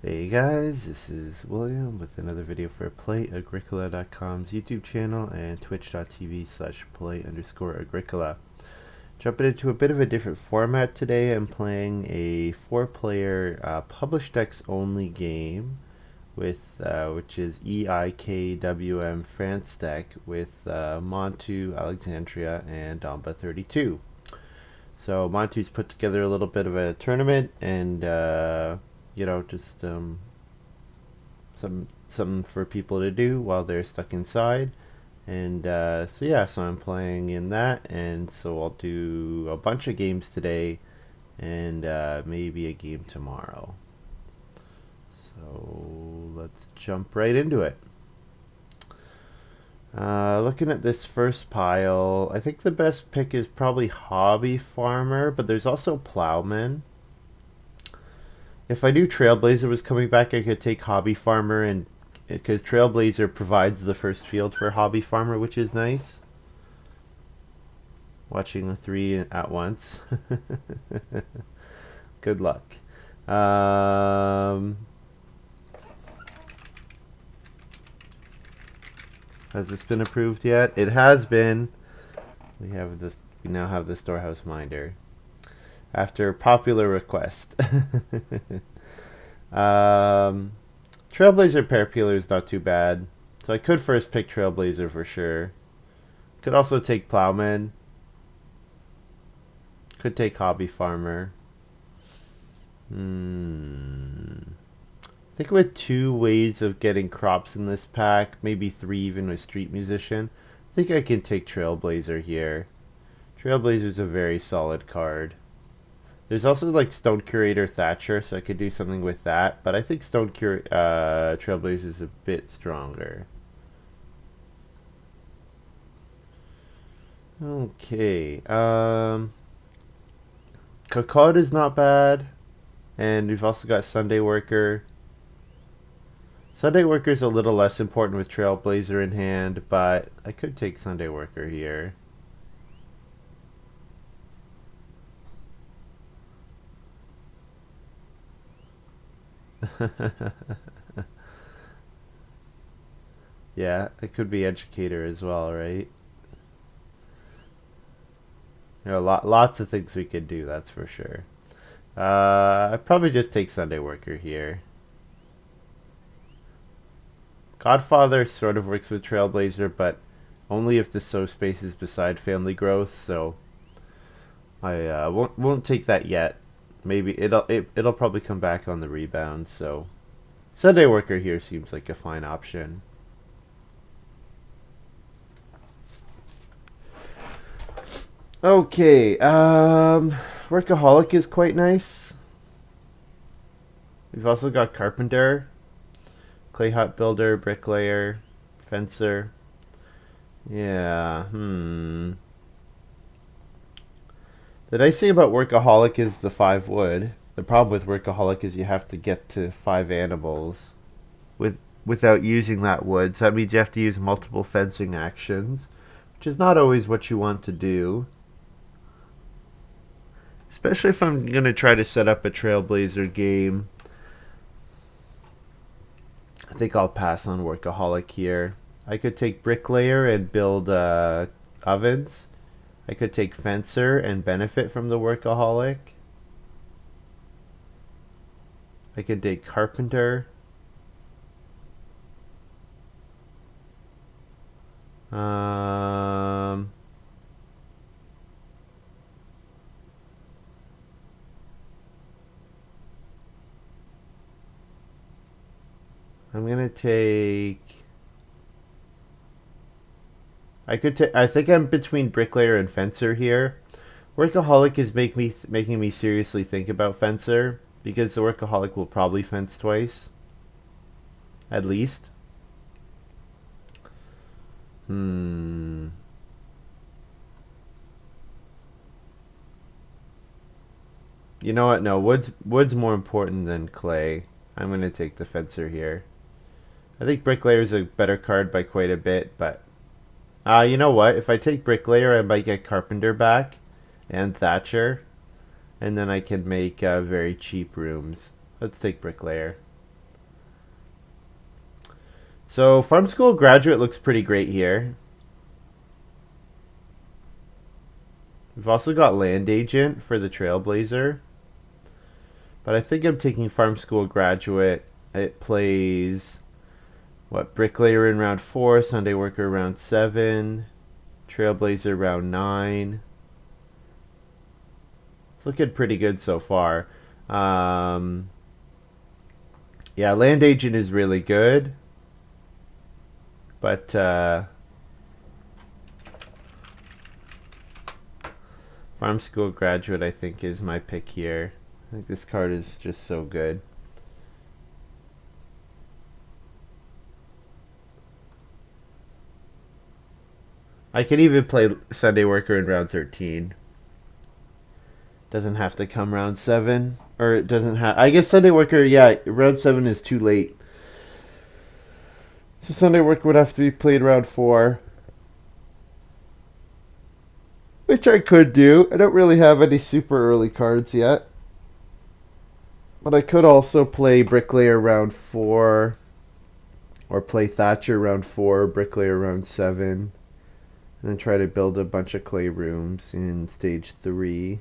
Hey guys, this is William with another video for Play-agricola.com's YouTube channel and twitch.tv/play_agricola. Jumping into a bit of a different format today, I'm playing a 4-player published decks only game with which is EIKWM France deck with Montu, Alexandria, and Damba 32. So Montu's put together a little bit of a tournament and just something for people to do while they're stuck inside. And so I'm playing in that, and so I'll do a bunch of games today, and maybe a game tomorrow. So let's jump right into it. Looking at this first pile, I think the best pick is probably Hobby Farmer, but there's also Plowman. If I knew Trailblazer was coming back, I could take Hobby Farmer, and because Trailblazer provides the first field for Hobby Farmer, which is nice. Watching the 3 at once. Good luck. Has this been approved yet? It has been. We now have the Storehouse Minder after popular request. Trailblazer Pair Peeler is not too bad, so I could first pick Trailblazer for sure. Could also take Plowman. Could take Hobby Farmer. I think with 2 ways of getting crops in this pack, maybe 3 even with Street Musician, I think I can take Trailblazer here. Trailblazer is a very solid card. There's also like Stone Curator Thatcher, so I could do something with that, but I think Trailblazer is a bit stronger. Okay, Cacod is not bad, and we've also got Sunday Worker. Sunday Worker is a little less important with Trailblazer in hand, but I could take Sunday Worker here. Yeah, it could be Educator as well, right? There are lots of things we could do, that's for sure. I'd probably just take Sunday Worker here. Godfather sort of works with Trailblazer, but only if the sow space is beside Family Growth, so I won't take that yet. Maybe it'll probably come back on the rebound, so Sunday Worker here seems like a fine option. Okay, Workaholic is quite nice. We've also got Carpenter, Clay Hut Builder, Bricklayer, Fencer. Yeah, The nice thing about Workaholic is the 5 wood. The problem with Workaholic is you have to get to 5 animals without using that wood. So that means you have to use multiple fencing actions, which is not always what you want to do. Especially if I'm going to try to set up a Trailblazer game. I think I'll pass on Workaholic here. I could take Bricklayer and build ovens. I could take Fencer and benefit from the Workaholic. I could take Carpenter. I'm gonna take. I think I'm between Bricklayer and Fencer here. Workaholic is making me seriously think about Fencer, because the Workaholic will probably fence twice, at least. You know what? No, wood's more important than clay. I'm gonna take the Fencer here. I think Bricklayer is a better card by quite a bit, but you know what? If I take Bricklayer, I might get Carpenter back and Thatcher, and then I can make very cheap rooms. Let's take Bricklayer. So Farm School Graduate looks pretty great here. We've also got Land Agent for the Trailblazer. But I think I'm taking Farm School Graduate. It plays, what, Bricklayer in round 4, Sunday Worker round 7, Trailblazer round 9. It's looking pretty good so far. Um, yeah, Land Agent is really good. But Farm School Graduate, I think, is my pick here. I think this card is just so good. I can even play Sunday Worker in round 13. Doesn't have to come round 7. Or it doesn't have... I guess Sunday Worker, yeah, round 7 is too late. So Sunday Worker would have to be played round 4. Which I could do. I don't really have any super early cards yet. But I could also play Bricklayer round 4. Or play Thatcher round 4, Bricklayer round 7. And then try to build a bunch of clay rooms in stage 3.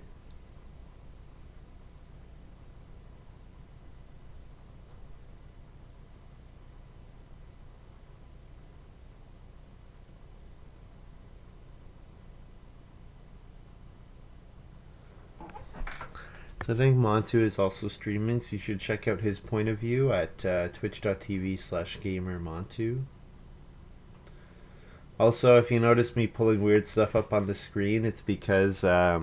So I think Montu is also streaming, so you should check out his point of view at twitch.tv/gamermontu. Also, if you notice me pulling weird stuff up on the screen, it's because I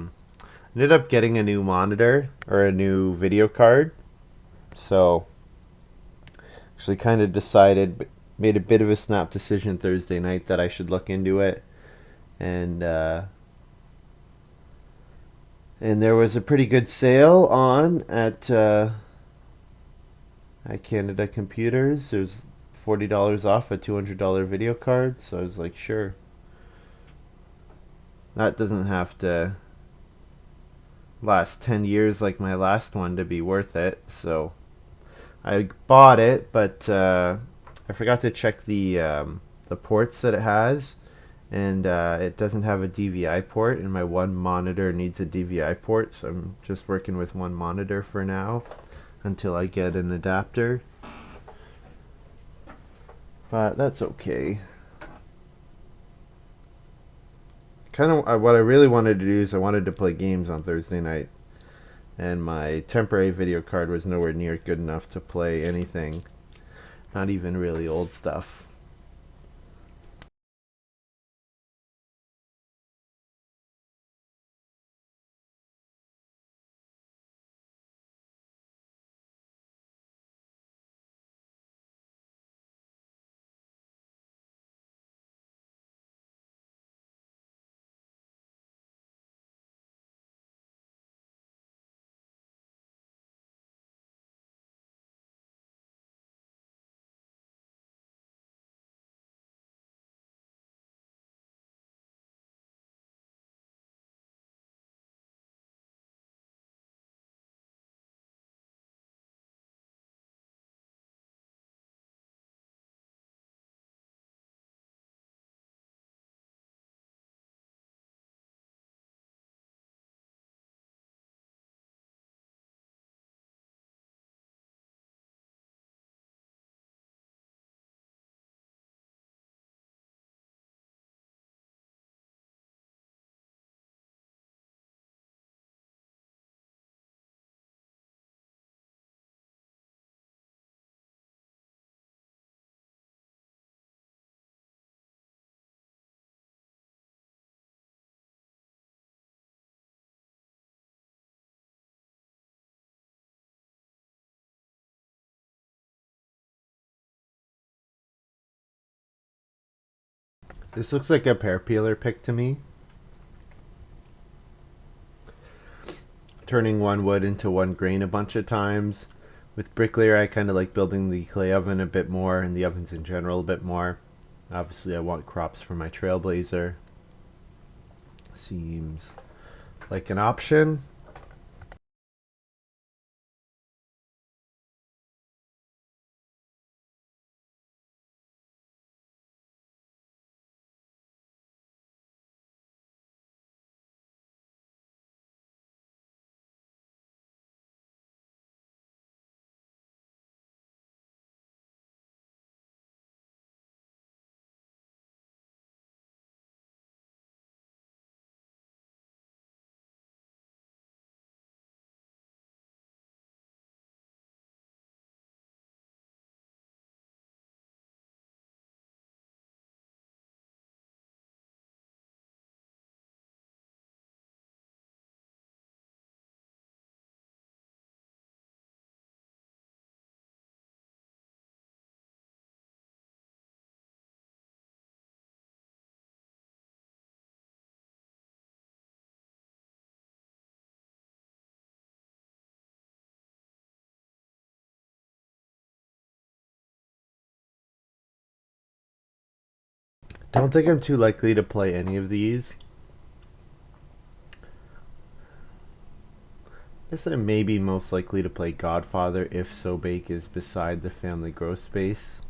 ended up getting a new monitor, or a new video card. So, actually kind of made a bit of a snap decision Thursday night that I should look into it. And there was a pretty good sale on at Canada Computers. There's $40 off a $200 video card, so I was like, sure. That doesn't have to last 10 years like my last one to be worth it. So I bought it, but I forgot to check the ports that it has, and it doesn't have a DVI port, and my one monitor needs a DVI port, so I'm just working with one monitor for now until I get an adapter. But that's okay. Kind of what I really wanted to do is I wanted to play games on Thursday night, and my temporary video card was nowhere near good enough to play anything, not even really old stuff. This looks like a pear peeler pick to me. Turning one wood into one grain a bunch of times. With Bricklayer, I kind of like building the clay oven a bit more, and the ovens in general a bit more. Obviously, I want crops for my Trailblazer. Seems like an option. Don't think I'm too likely to play any of these. Guess I may be most likely to play Godfather if Sobake is beside the family growth space.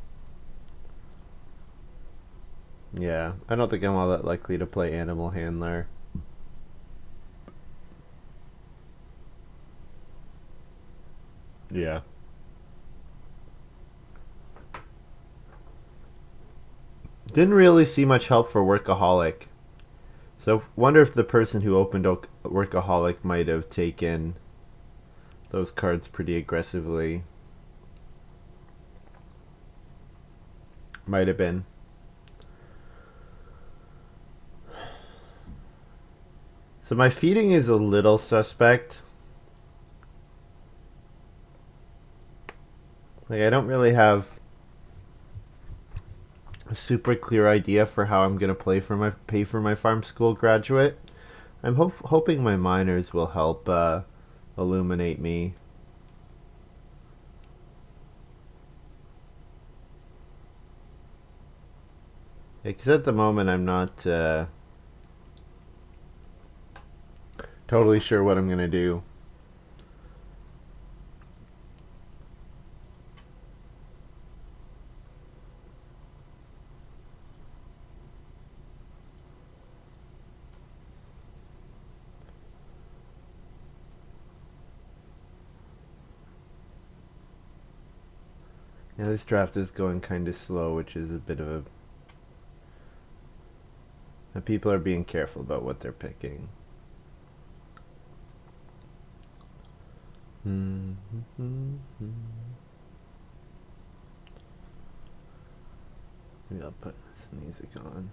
Yeah, I don't think I'm all that likely to play Animal Handler. Yeah. Didn't really see much help for Workaholic. So wonder if the person who opened Workaholic might have taken those cards pretty aggressively. Might have been. So my feeding is a little suspect. Like I don't really have a super clear idea for how I'm gonna pay for my farm school graduate. I'm hoping my minors will help illuminate me. Because at the moment I'm not totally sure what I'm gonna do. Yeah, this draft is going kind of slow, which is a bit of a. People are being careful about what they're picking. Maybe I'll put some music on.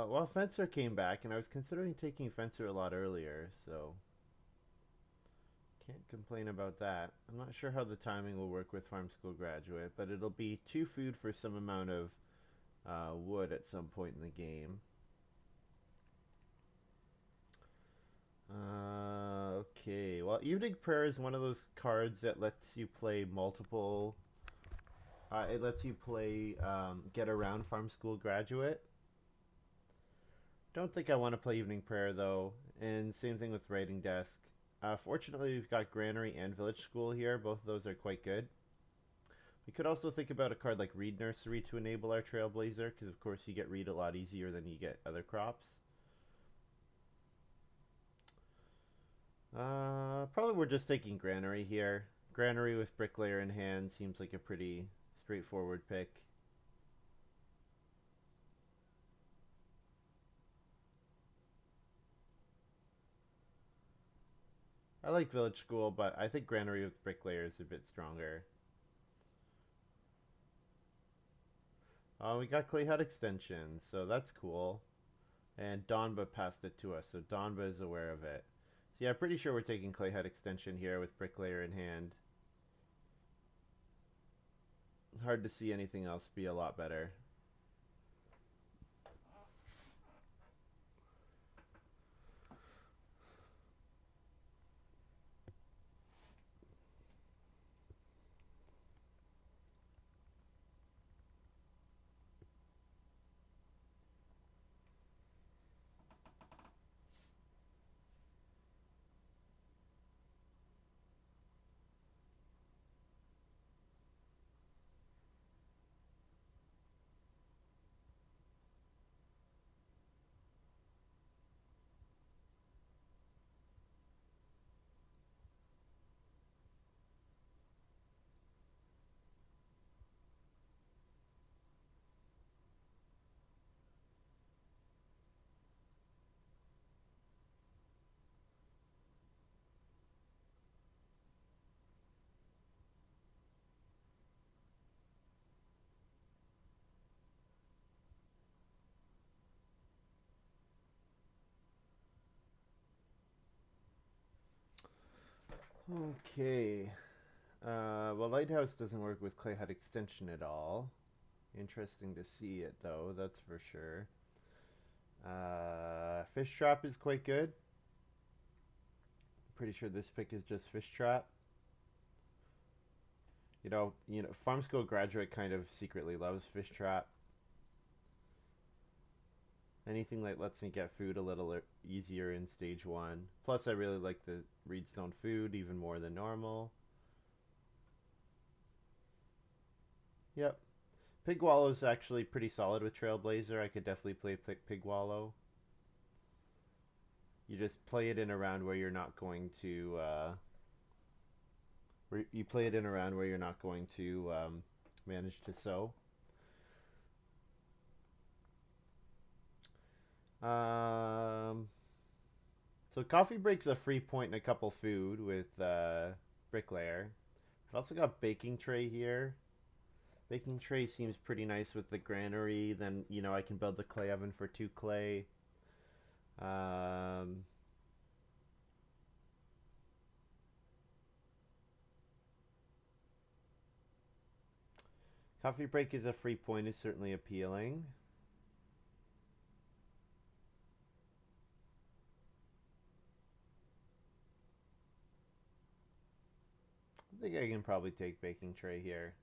Well, Fencer came back, and I was considering taking Fencer a lot earlier, so can't complain about that. I'm not sure how the timing will work with Farm School Graduate, but it'll be 2 food for some amount of wood at some point in the game. Okay. Well, Evening Prayer is one of those cards that lets you play multiple. It lets you play get around Farm School Graduate. Don't think I want to play Evening Prayer though, and same thing with Writing Desk. Fortunately, we've got Granary and Village School here. Both of those are quite good. We could also think about a card like Reed Nursery to enable our Trailblazer, because of course you get Reed a lot easier than you get other crops. Probably we're just taking Granary here. Granary with Bricklayer in hand seems like a pretty straightforward pick. I like Village School, but I think Granary with Bricklayer is a bit stronger. We got Clay Hut Extension, so that's cool. And Donba passed it to us, so Donba is aware of it. So yeah, pretty sure we're taking Clay Hut Extension here with Bricklayer in hand. Hard to see anything else be a lot better. Okay. Well, Lighthouse doesn't work with Clay Hut extension at all. Interesting to see it, though, that's for sure. Fish Trap is quite good. Pretty sure this pick is just Fish Trap. Farm School graduate kind of secretly loves Fish Trap. Anything that lets me get food a little easier in stage 1. Plus, I really like the Reedstone food even more than normal. Yep. Pig Wallow is actually pretty solid with Trailblazer. I could definitely play Pig Wallow. You just play it in a round where you're not going to manage to sow. So Coffee Break's a free point and a couple food with Bricklayer. I've also got Baking Tray here. Baking Tray seems pretty nice with the granary. Then, I can build the clay oven for 2 clay. Coffee Break is a free point is certainly appealing. I think I can probably take Baking Tray here.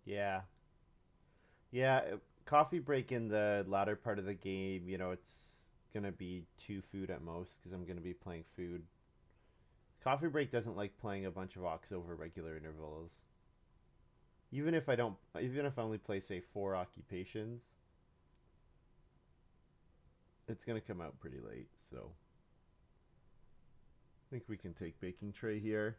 Yeah. Yeah, Coffee Break in the latter part of the game, it's going to be 2 food at most because I'm going to be playing food. Coffee Break doesn't like playing a bunch of Ox over regular intervals. Even if I only play, say, 4 occupations, it's going to come out pretty late, so I think we can take Baking Tray here.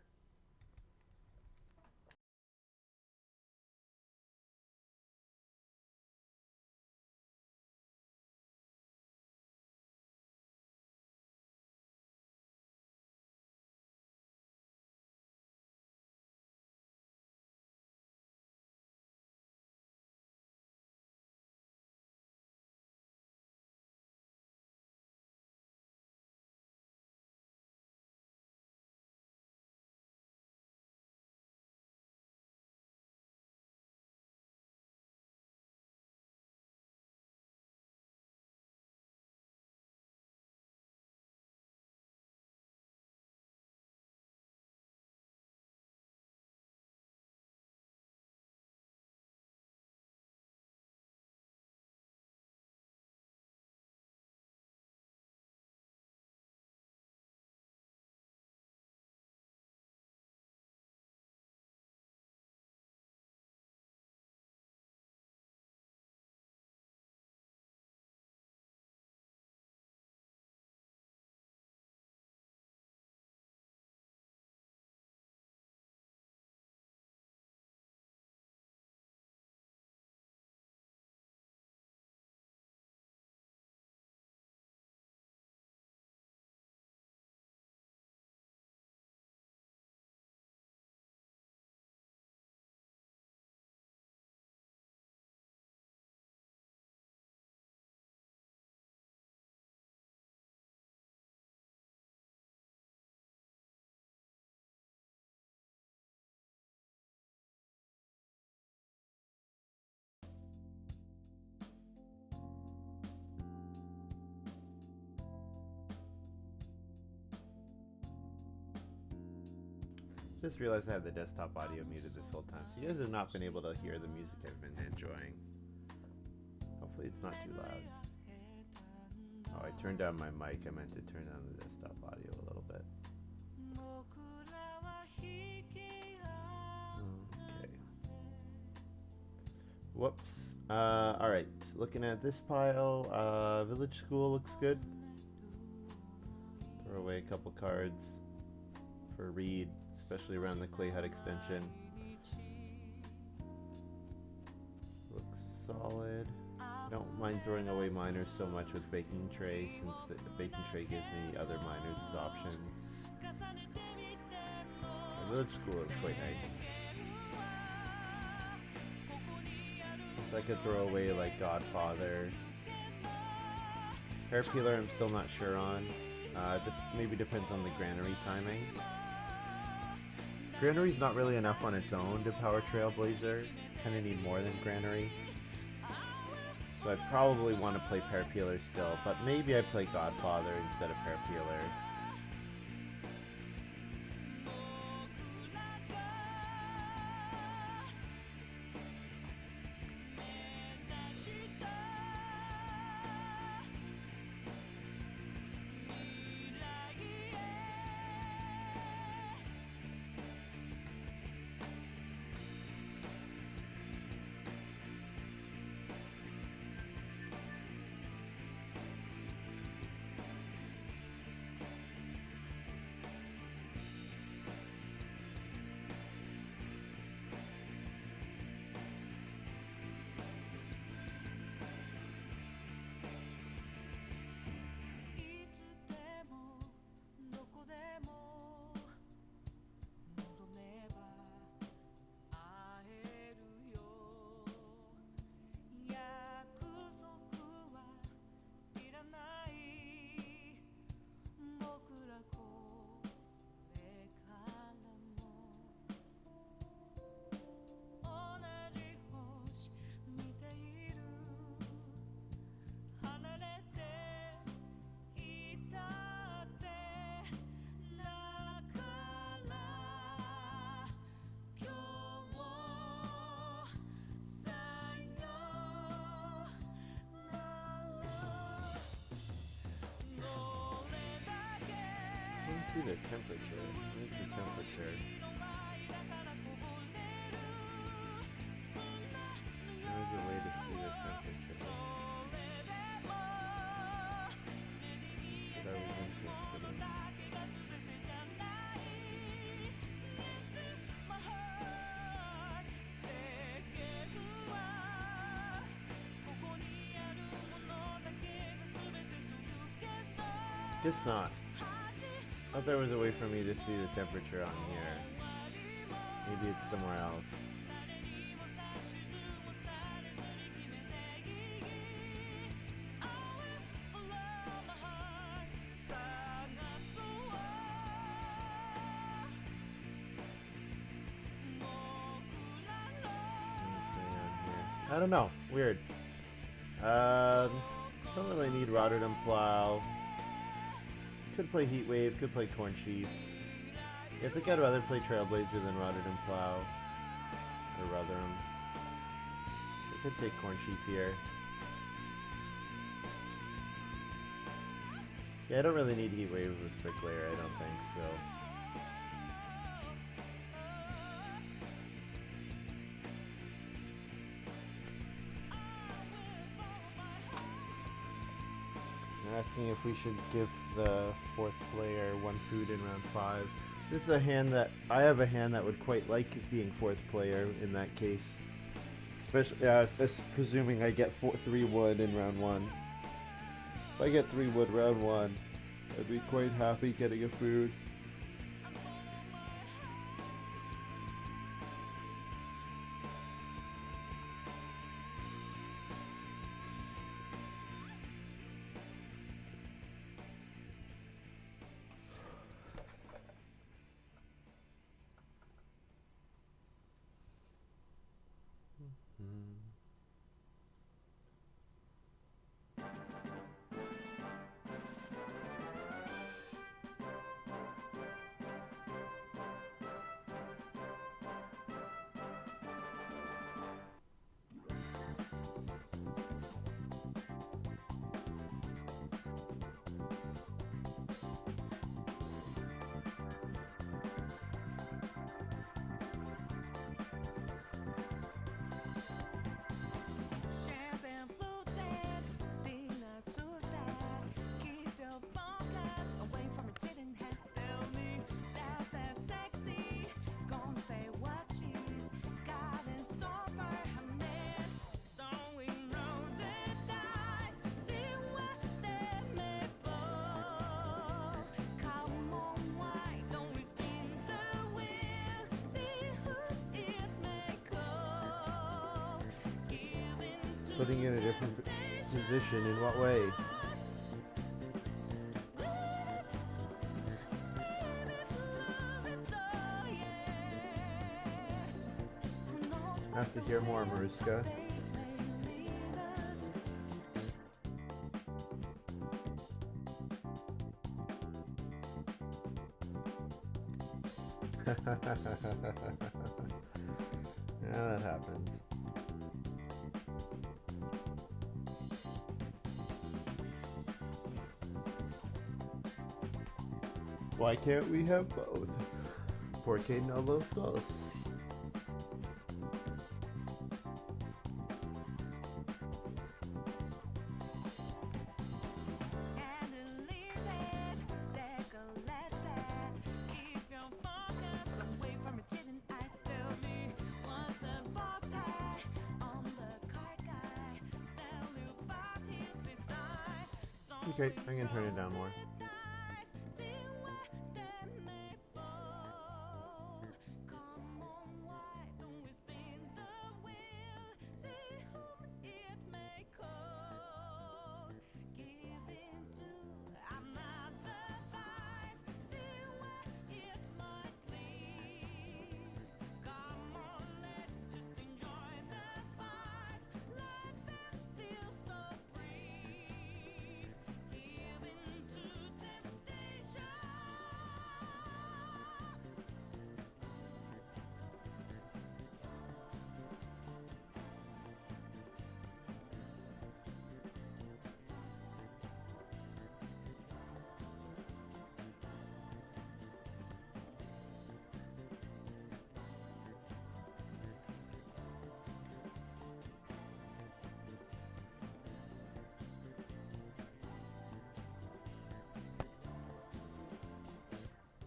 Just realized I had the desktop audio muted this whole time, so you guys have not been able to hear the music I've been enjoying. Hopefully it's not too loud. Oh, I turned down my mic. I meant to turn down the desktop audio a little bit. Okay. Whoops. Alright, looking at this pile, Village School looks good. Throw away a couple cards for Reed, especially around the Clay Hut extension. Looks solid. I don't mind throwing away miners so much with Baking Tray, since the Baking Tray gives me other miners as options. The Village School is quite nice. So I could throw away like Godfather. Parapeeler I'm still not sure on. Maybe depends on the granary timing. Granary's not really enough on its own to power Trailblazer. Kinda need more than Granary. So I probably want to play Parapeeler still, but maybe I play Godfather instead of Parapeeler. See the temperature. Where's the temperature? There's a way to see the temperature that I was interested in. Guess not. I thought there was a way for me to see the temperature on here. Maybe it's somewhere else. I don't know. Weird. Don't really need Rotterdam Plow. Could play Heatwave, could play Corn Sheep. Yeah, I think I'd rather play Trailblazer than Rotterdam Plow. Or Rotherham. I could take Corn Sheep here. Yeah, I don't really need Heatwave with Bricklayer, I don't think, so. Asking if we should give the fourth player one food in round 5. This is a hand that I have a hand that would quite like being fourth player in that case, especially presuming I get 3 wood in round 1. If I get 3 wood round 1, I'd be quite happy getting a food. Putting in a different position, in what way? have to hear more Maruska. Yeah, that happens. Why can't we have both? Porque no los dos. Okay, I'm gonna turn it down more.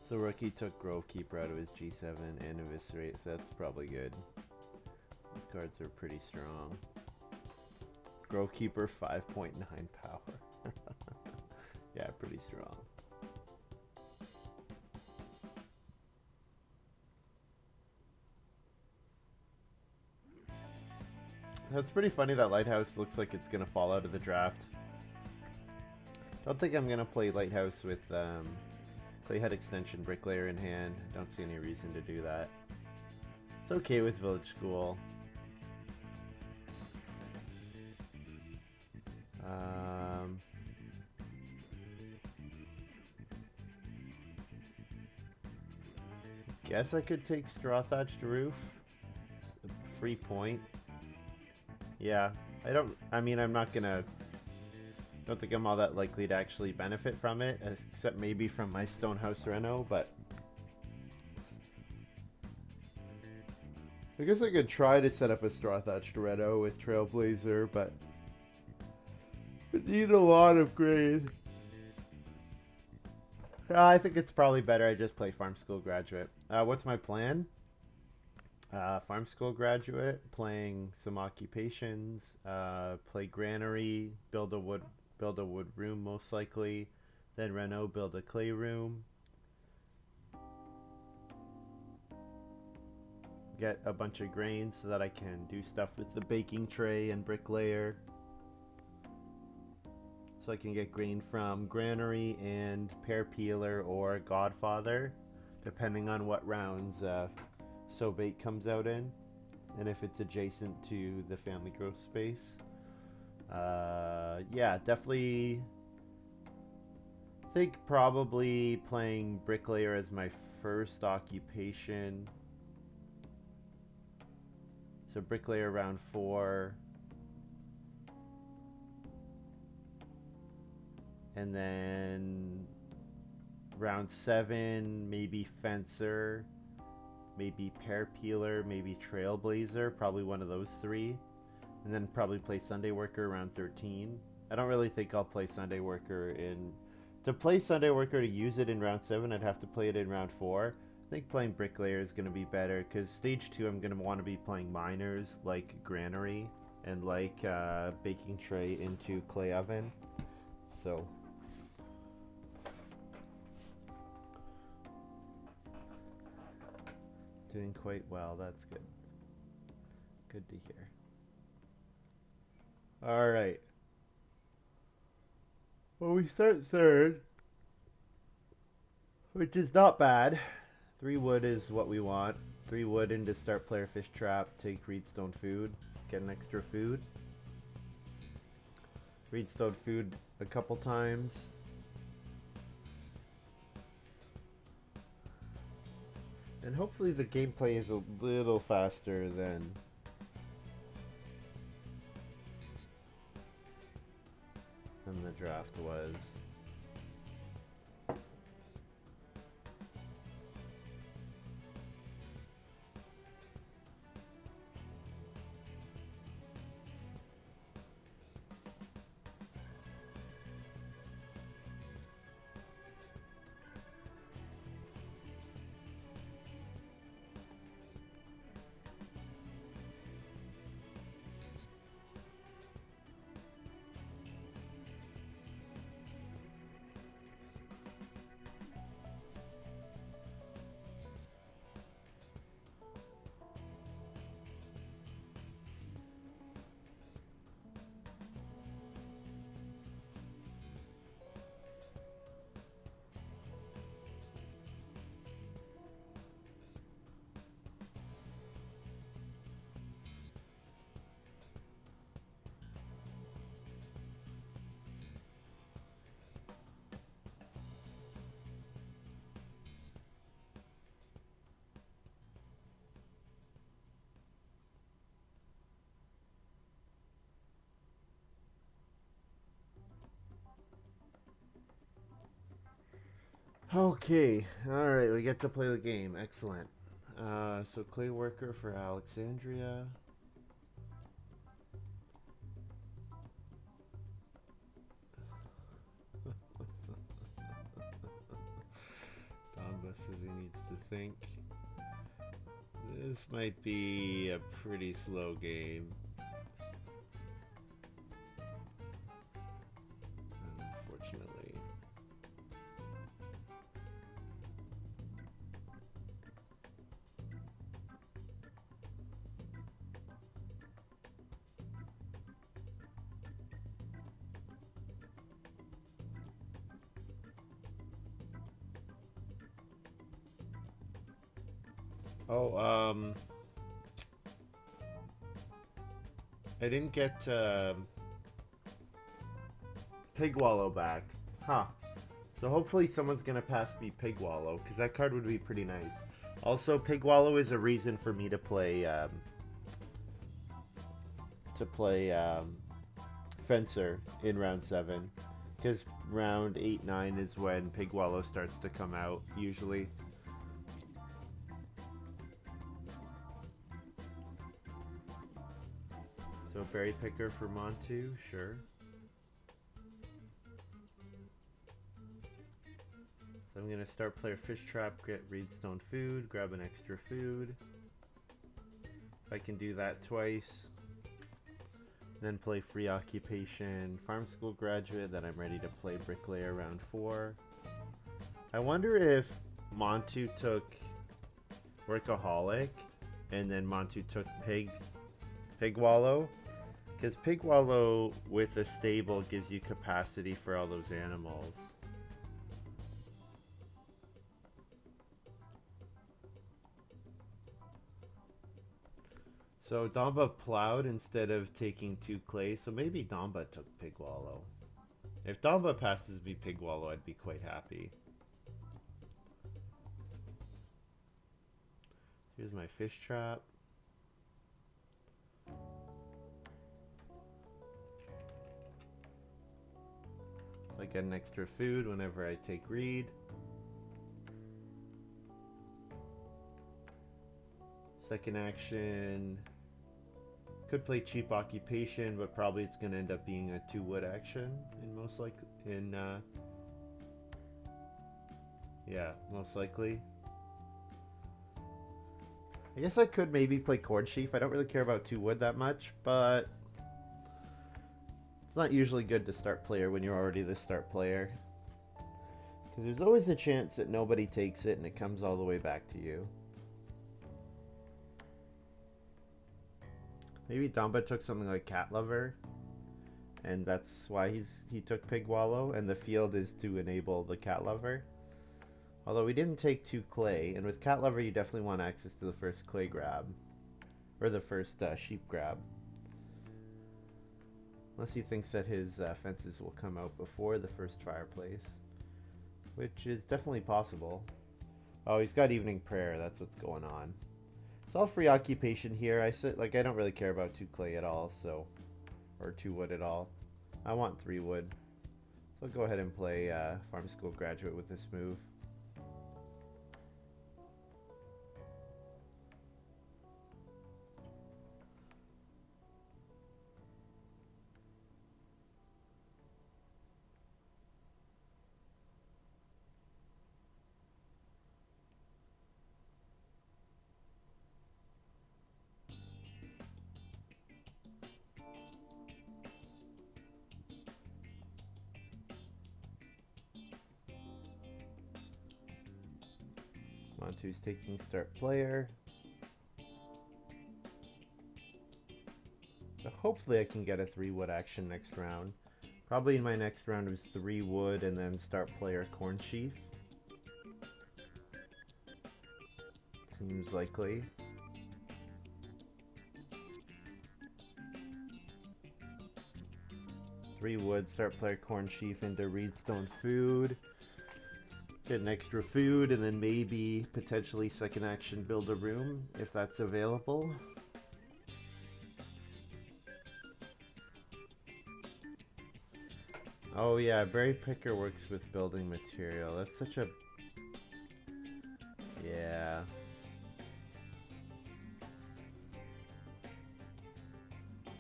So Rookie took Grovekeeper out of his G7 and Eviscerate, so that's probably good. These cards are pretty strong. Grovekeeper 5.9 power. Yeah, pretty strong. That's pretty funny that Lighthouse looks like it's going to fall out of the draft. Don't think I'm going to play Lighthouse with Clayhead Extension Bricklayer in hand. Don't see any reason to do that. It's okay with Village School. Guess I could take Straw Thatched Roof. It's a free point. Yeah, I'm not gonna... Don't think I'm all that likely to actually benefit from it, except maybe from my Stonehouse Reno, but... I guess I could try to set up a Straw Thatched Reno with Trailblazer, but... I need a lot of grade. I think it's probably better I just play Farm School Graduate. What's my plan? Farm School Graduate, playing some occupations, play Granary, build a wood room most likely, then Reno, build a clay room, get a bunch of grains so that I can do stuff with the baking tray and bricklayer. So I can get grain from Granary and Pear Peeler or Godfather, depending on what rounds So Bait comes out in, and if it's adjacent to the family growth space. Yeah, definitely think probably playing Bricklayer as my first occupation. So Bricklayer round 4. And then round 7, maybe Fencer, maybe Pear Peeler, maybe Trailblazer, probably one of those 3. And then probably play Sunday Worker around 13. I don't really think I'll play Sunday Worker in... To play Sunday Worker to use it in round 7, I'd have to play it in round 4. I think playing Bricklayer is going to be better, because stage 2 I'm going to want to be playing Miners, like Granary, and like Baking Tray into Clay Oven. So... Doing quite well, that's good. Good to hear. Alright. Well, we start 3rd, which is not bad. 3 wood is what we want. 3 wood into start player fish trap, take reedstone food, get an extra food. Reedstone food a couple times. And hopefully the gameplay is a little faster than the draft was. Okay, alright, we get to play the game. Excellent. So clay worker for Alexandria. Donba says he needs to think. This might be a pretty slow game. Unfortunately. Oh, I didn't get Pig Wallow back. Huh. So hopefully someone's gonna pass me Pig Wallow, because that card would be pretty nice. Also, Pig Wallow is a reason for me to play Fencer in round 7, because round 8, 9 is when Pig Wallow starts to come out usually. So berry picker for Montu, sure. So I'm gonna start player fish trap, get reedstone food, grab an extra food. If I can do that twice, then play free occupation, farm school graduate, then I'm ready to play bricklayer round 4. I wonder if Montu took workaholic and then Montu took pig wallow. Because Pig Wallow with a stable gives you capacity for all those animals. So Damba plowed instead of taking 2 clay, so maybe Damba took Pig Wallow. If Damba passes me Pig Wallow, I'd be quite happy. Here's my fish trap. I get an extra food whenever I take reed. Second action. Could play cheap occupation, but probably it's going to end up being a 2 wood action in most likely. Yeah, most likely. I guess I could maybe play cord sheaf. I don't really care about 2 wood that much, but it's not usually good to start player when you're already the start player. Because there's always a chance that nobody takes it and it comes all the way back to you. Maybe Damba took something like Cat Lover, and that's why he took Pig Wallow, and the field is to enable the Cat Lover. Although we didn't take 2 clay, and with Cat Lover you definitely want access to the first clay grab. Or the first sheep grab. Unless he thinks that his fences will come out before the first fireplace. Which is definitely possible. Oh, he's got Evening Prayer, that's what's going on. It's all free occupation here. I don't really care about 2 clay at all, so... Or 2 wood at all. I want 3 wood. So I'll go ahead and play Farm School Graduate with this move. Montu's taking start player. So hopefully I can get a 3 wood action next round. Probably in my next round was 3 wood and then start player Corn Sheaf. Seems likely. Three wood, start player Corn Sheaf into Reedstone Food. Get an extra food and then maybe potentially second action build a room if that's available. Oh yeah, Berry Picker works with building material. That's such a... Yeah.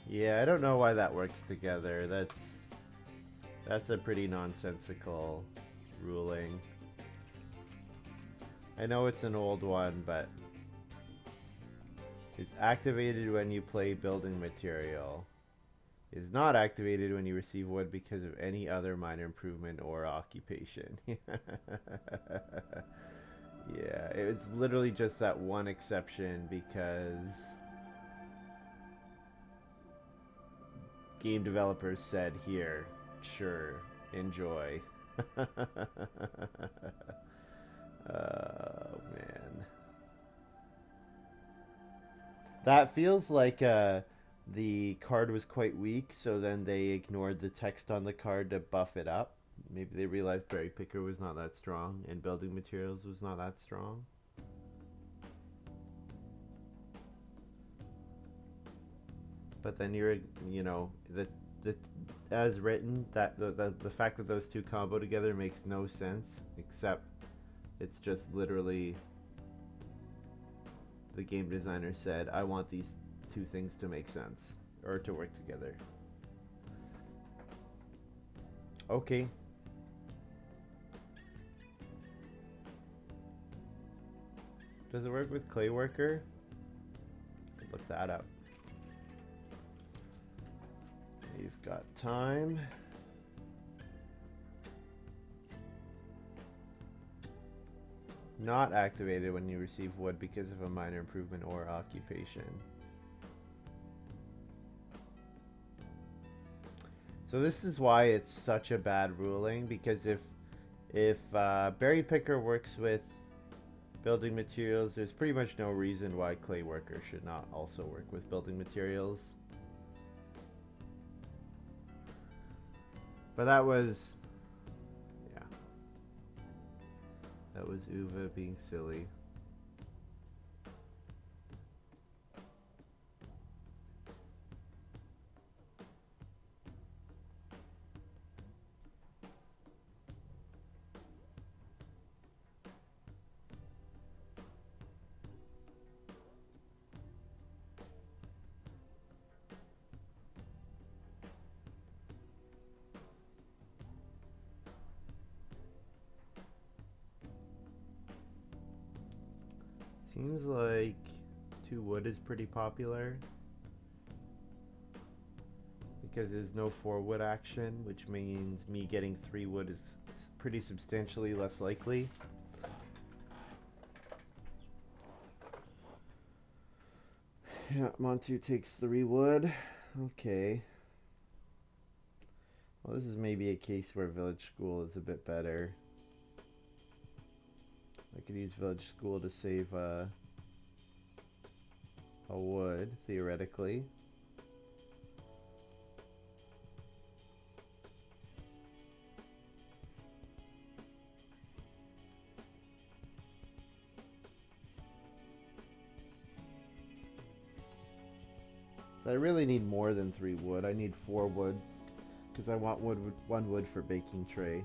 Yeah, I don't know why that works together. That's a pretty nonsensical ruling. I know it's an old one, but it's activated when you play building material. Is not activated when you receive wood because of any other minor improvement or occupation. Yeah, it's literally just that one exception because game developers said, here, sure, enjoy. Oh, man. That feels like the card was quite weak, so then they ignored the text on the card to buff it up. Maybe they realized Berry Picker was not that strong and building materials was not that strong. But then as written, that the fact that those two combo together makes no sense, except it's just literally the game designer said, I want these two things to make sense or to work together. Okay. Does it work with Clay Worker? Could look that up. We've got time. Not activated when you receive wood because of a minor improvement or occupation. So this is why it's such a bad ruling, because if Berry Picker works with building materials, there's pretty much no reason why Clay Worker should not also work with building materials. But that was... yeah. That was Uva being silly. Seems like 2 wood is pretty popular because there's no 4 wood action, which means me getting 3 wood is pretty substantially less likely. Yeah, Montu takes 3 wood. Okay. Well, this is maybe a case where Village School is a bit better. I could use village school to save a wood, theoretically. I really need more than 3 wood. I need 4 wood because I want 1 wood for baking tray.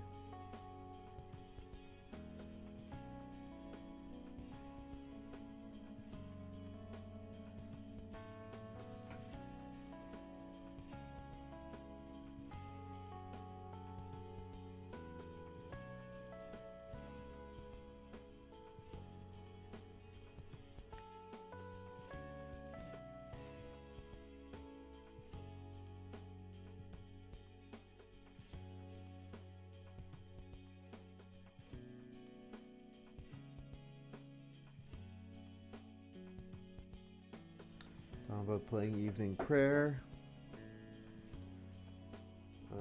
Talking about playing evening prayer.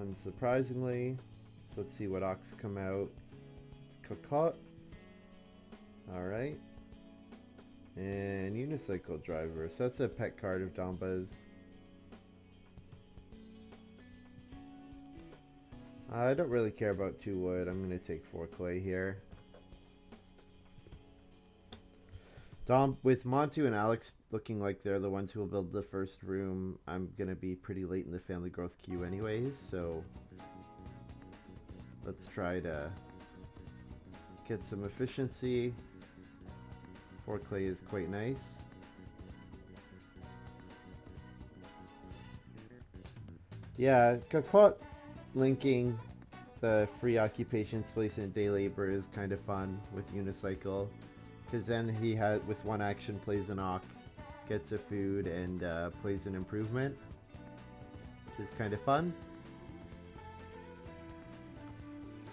Unsurprisingly, so let's see what ox come out. It's Cocotte. Alright. And unicycle driver. So that's a pet card of Domba's. I don't really care about 2 wood. I'm going to take 4 clay here. With Montu and Alex looking like they're the ones who will build the first room, I'm going to be pretty late in the family growth queue anyways, so let's try to get some efficiency. 4 clay is quite nice. Yeah, Cocotte linking the free occupation space and day labor is kind of fun with unicycle. Because then he had, with 1 action, plays an Ock, gets a food, and plays an improvement, which is kind of fun.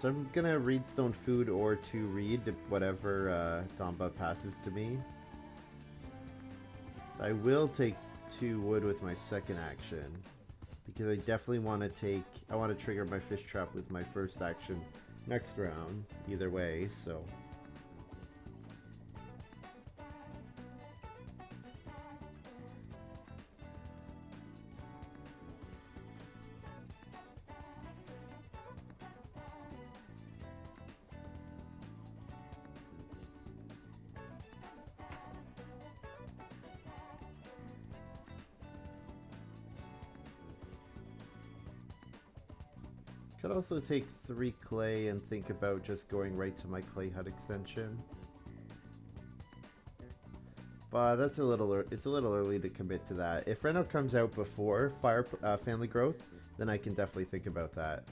So I'm gonna Reedstone food or 2 reed, whatever Domba passes to me. So I will take 2 wood with my second action, because I definitely want to I want to trigger my fish trap with my first action next round, either way, so. Could also take 3 clay and think about just going right to my clay hut extension. But that's it's a little early to commit to that. If Reno comes out before family growth, then I can definitely think about that.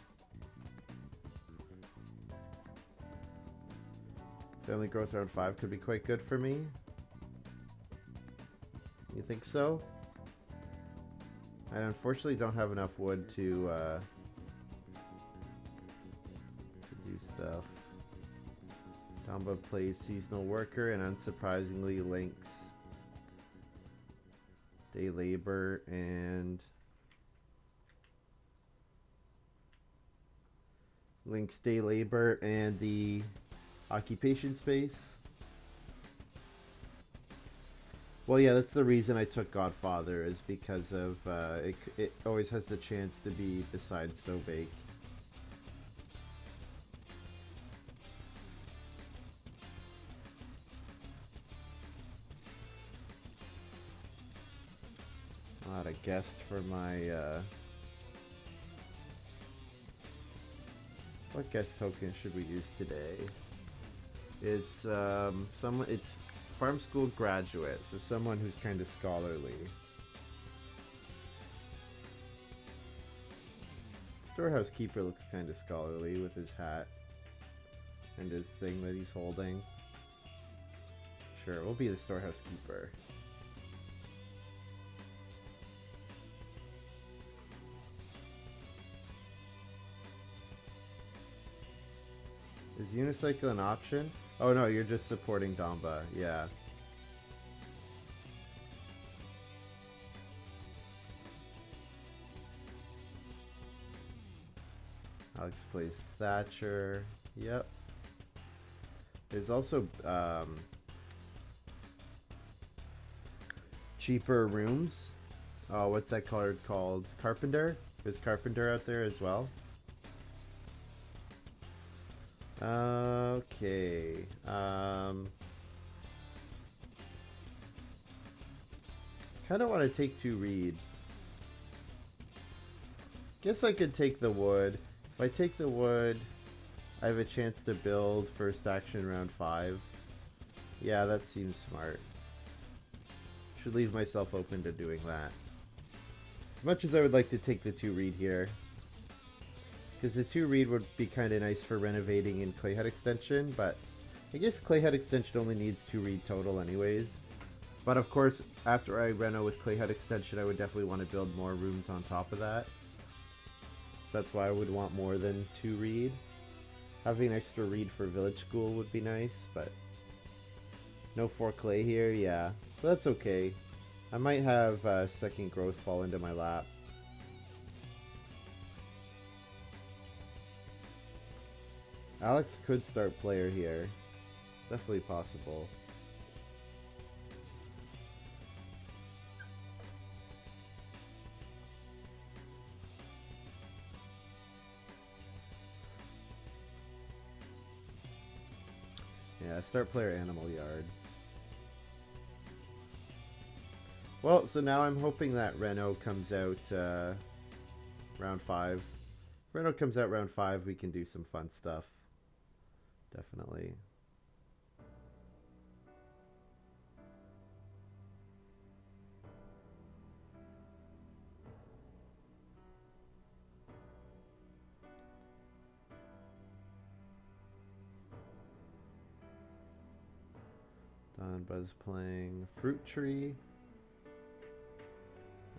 Family growth around 5 could be quite good for me. You think so? I unfortunately don't have enough wood to do stuff. Domba plays seasonal worker and unsurprisingly links day labor and the occupation space. Well, yeah, that's the reason I took Godfather, is because of it always has the chance to be beside So Bake. Not a guest for my what guest token should we use today? It's it's farm school graduate, so someone who's kind of scholarly. Storehouse keeper looks kind of scholarly with his hat and his thing that he's holding. Sure, we'll be the storehouse keeper. Is unicycle an option? Oh no, you're just supporting Domba, yeah. Alex plays Thatcher, yep. There's also cheaper rooms. Oh, what's that card called? Carpenter? There's Carpenter out there as well. Okay. Kind of want to take 2 reed. Guess I could take the wood. If I take the wood, I have a chance to build first action round 5. Yeah, that seems smart. Should leave myself open to doing that. As much as I would like to take the 2 reed here, because the 2 reed would be kind of nice for renovating in Clayhead Extension, but I guess Clayhead Extension only needs 2 reed total anyways. But of course, after I reno with Clayhead Extension, I would definitely want to build more rooms on top of that. So that's why I would want more than 2 reed. Having an extra reed for village school would be nice, but no 4 clay here, yeah. But that's okay. I might have second growth fall into my lap. Alex could start player here. It's definitely possible. Yeah, start player Animal Yard. Well, so now I'm hoping that Reno comes out round 5. If Reno comes out round 5, we can do some fun stuff. Definitely. Don Buzz playing Fruit Tree.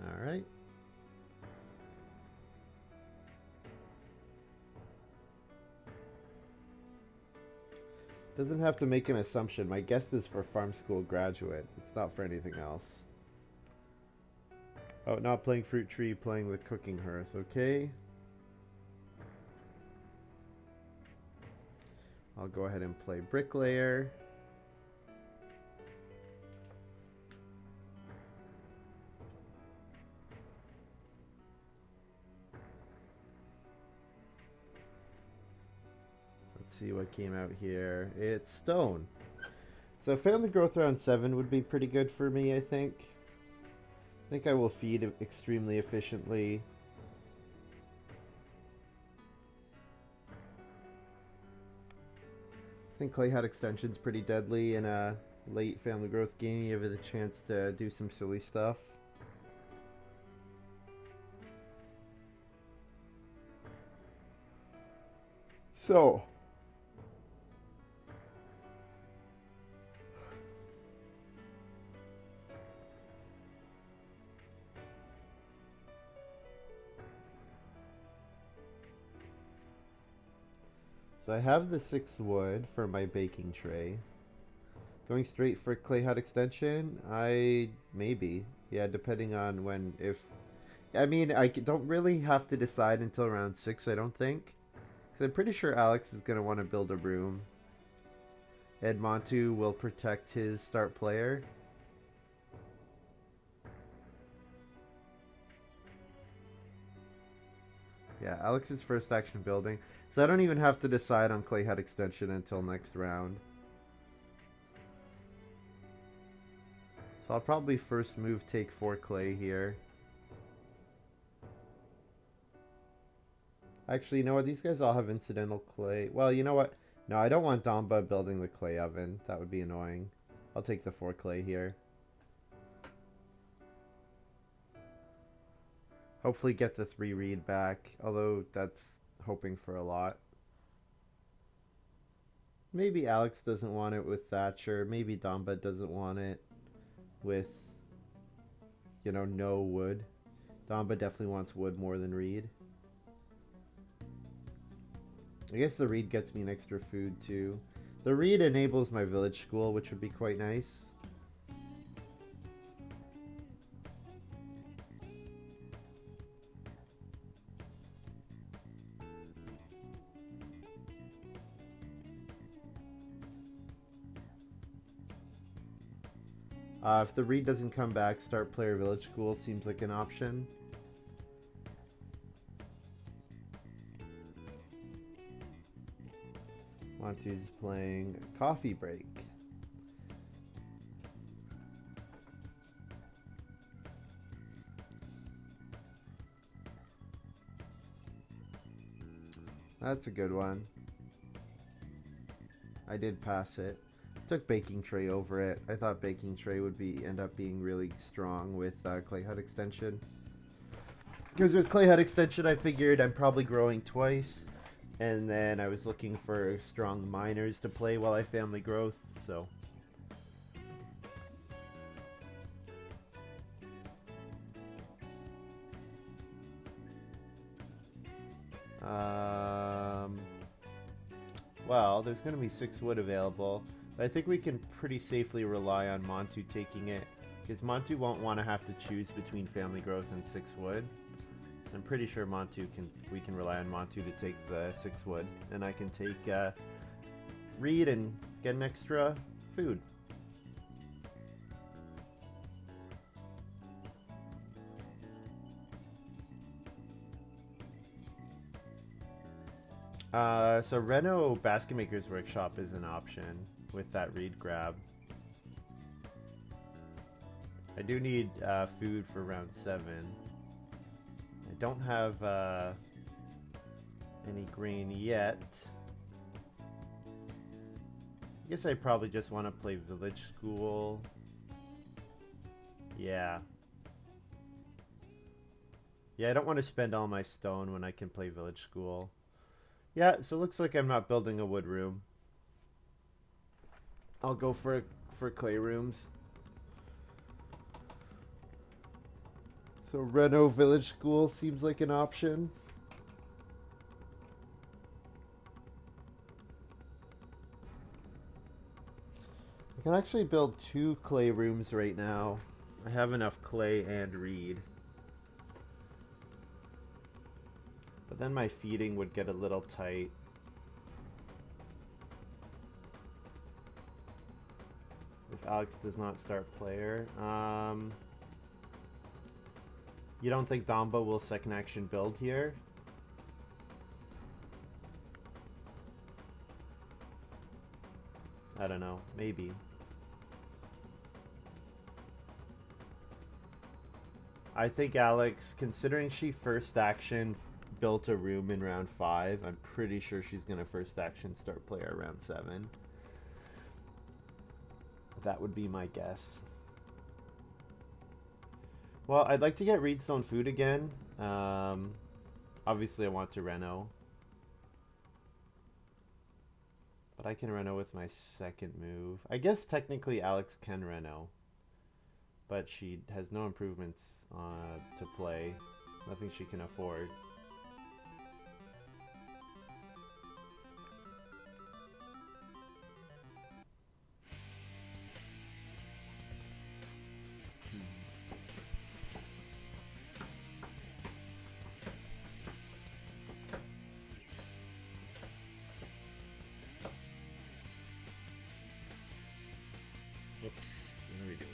Alright. Doesn't have to make an assumption. My guess is for farm school graduate. It's not for anything else. Oh, not playing Fruit Tree, playing the Cooking Hearth. Okay. I'll go ahead and play Bricklayer. Let's see what came out here. It's Stone. So family growth around 7 would be pretty good for me, I think. I think I will feed extremely efficiently. I think Clayhead Extension's pretty deadly in a late family growth game. You have the chance to do some silly stuff. So I have the 6 wood for my baking tray. Going straight for Clayhead Extension? Maybe. Yeah, depending on when, if... I mean, I don't really have to decide until round 6, I don't think. Because I'm pretty sure Alex is going to want to build a room. And Montu will protect his start player. Yeah, Alex's first action building. So I don't even have to decide on Clayhead Extension until next round. So I'll probably first move take 4 clay here. Actually, you know what? These guys all have incidental clay. Well, you know what? No, I don't want Damba building the clay oven. That would be annoying. I'll take the 4 clay here. Hopefully get the 3 reed back, although that's hoping for a lot. Maybe Alex doesn't want it with Thatcher. Maybe Damba doesn't want it with, you know, no wood. Damba definitely wants wood more than reed. I guess the reed gets me an extra food too. The reed enables my village school, which would be quite nice. If the read doesn't come back, start player village school seems like an option. Montu's playing coffee break. That's a good one. I did pass it. Took baking tray over it. I thought baking tray would end up being really strong with clay hut extension. Because with clay hut extension, I figured I'm probably growing twice, and then I was looking for strong miners to play while I family growth. So. Well, there's going to be 6 wood available, but I think we can pretty safely rely on Montu taking it, because Montu won't want to have to choose between family growth and 6 wood. So I'm pretty sure we can rely on Montu to take the 6 wood, and I can take reed and get an extra food. So Reno Basket Maker's Workshop is an option with that reed grab. I do need food for round 7. I don't have any grain yet. I guess I probably just want to play Village School. Yeah. Yeah, I don't want to spend all my stone when I can play Village School. Yeah, so it looks like I'm not building a wood room. I'll go for clay rooms. So Reno Village School seems like an option. I can actually build 2 clay rooms right now. I have enough clay and reed. But then my feeding would get a little tight. If Alex does not start player. You don't think Dombo will second action build here? I don't know. Maybe. I think Alex, considering she first action built a room in round 5, I'm pretty sure she's going to first action start player round 7. That would be my guess. Well, I'd like to get Reedstone food again. Obviously, I want to Reno. But I can Reno with my second move. I guess technically Alex can Reno. But she has no improvements to play. Nothing she can afford. Oops, what are we doing?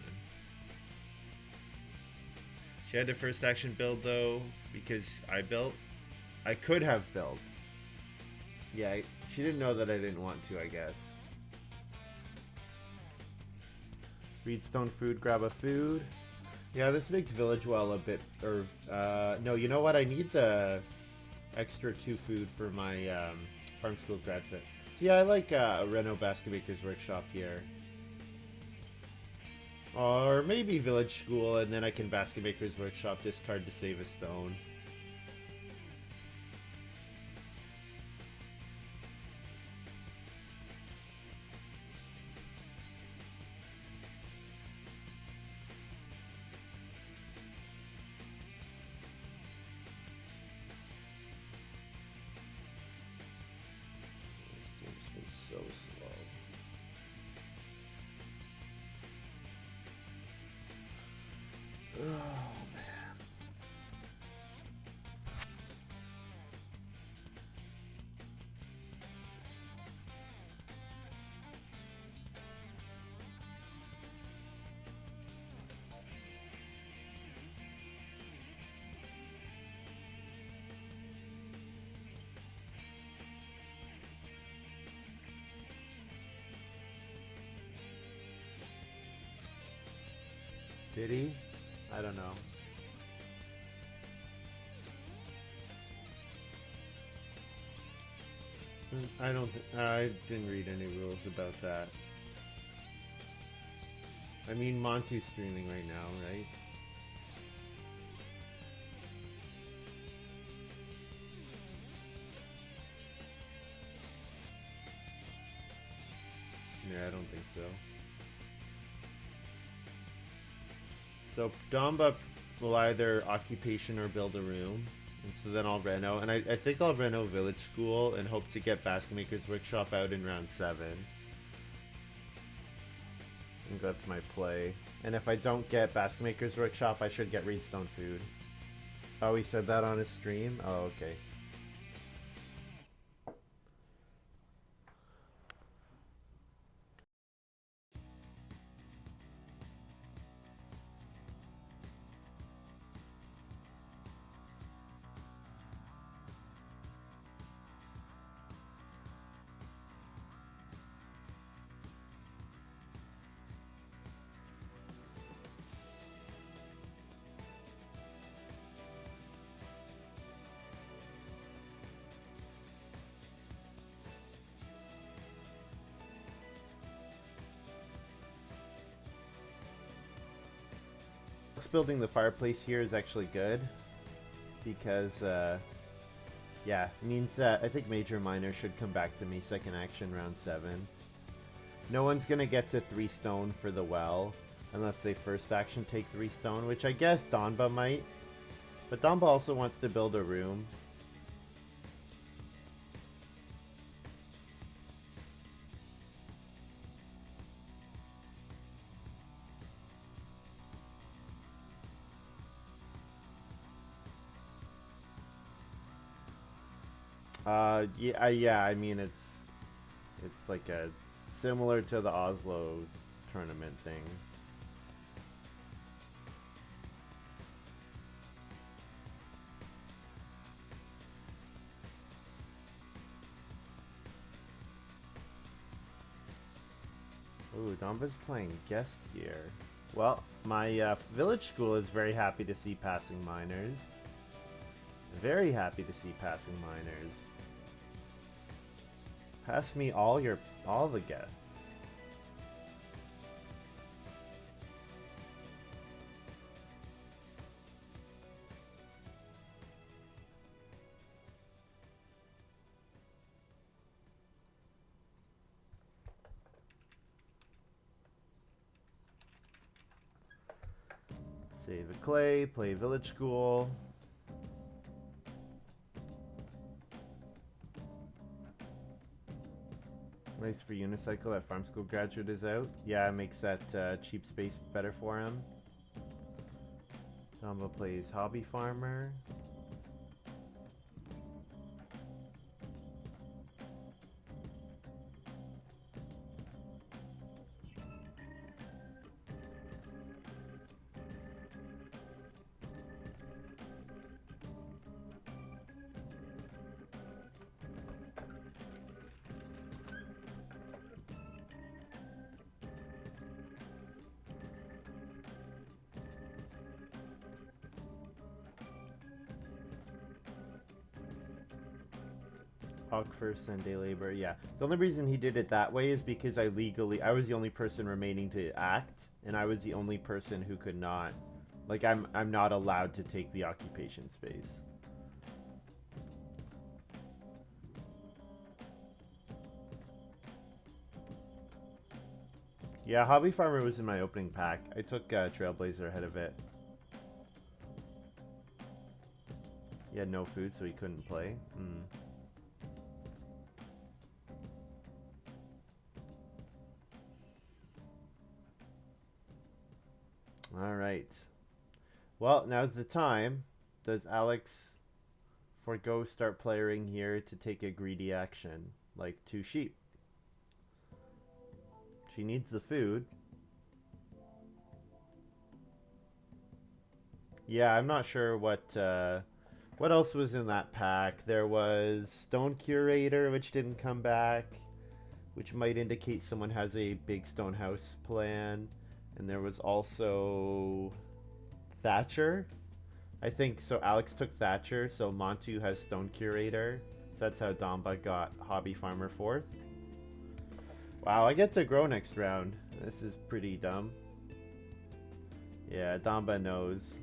She had the first action build though, because I built. I could have built. Yeah, she didn't know that I didn't want to, I guess. Reedstone food, grab a food. Yeah, this makes Village Well a bit, no, you know what? I need the extra 2 food for my farm school graduate. So yeah, I like Reno Basket Maker's Workshop here. Or maybe Village School, and then I can Basket Maker's Workshop, discard to save a stone. This game's been so slow. Oh, man. Did he? I don't know. I didn't read any rules about that. I mean, Montu's streaming right now, right? Yeah, I don't think so. So Damba will either occupation or build a room. And so then I'll reno. And I think I'll reno Village School and hope to get Basket Maker's Workshop out in round 7. I think that's my play. And if I don't get Basket Maker's Workshop, I should get Reedstone Food. Oh, he said that on his stream? Oh, okay. Building the fireplace here is actually good because yeah, it means that I think Major Miner should come back to me second action round 7. No one's gonna get to 3 stone for the well unless they first action take 3 stone, which I guess Donba might, but Donba also wants to build a room. Yeah, I mean it's like a similar to the Oslo tournament thing. Ooh, Donba's playing guest here. Well, my village school is very happy to see passing miners. Very happy to see passing miners. Pass me all the guests. Save a clay, play village school. Nice for Unicycle that farm school graduate is out. Yeah, it makes that cheap space better for him. Samba plays Hobby Farmer. Hawk first and day labor, yeah. The only reason he did it that way is because I was the only person remaining to act, and I was the only person who could not, like I'm not allowed to take the occupation space. Yeah, Hobby Farmer was in my opening pack. I took Trailblazer ahead of it. He had no food, so he couldn't play. Alright. Well, now's the time. Does Alex forgo start playing here to take a greedy action, like 2 sheep? She needs the food. Yeah, I'm not sure what else was in that pack. There was Stone Curator, which didn't come back, which might indicate someone has a big stone house plan. And there was also Thatcher. I think so. Alex took Thatcher, so Montu has Stone Curator. So that's how Damba got Hobby Farmer 4th. Wow, I get to grow next round. This is pretty dumb. Yeah, Damba knows.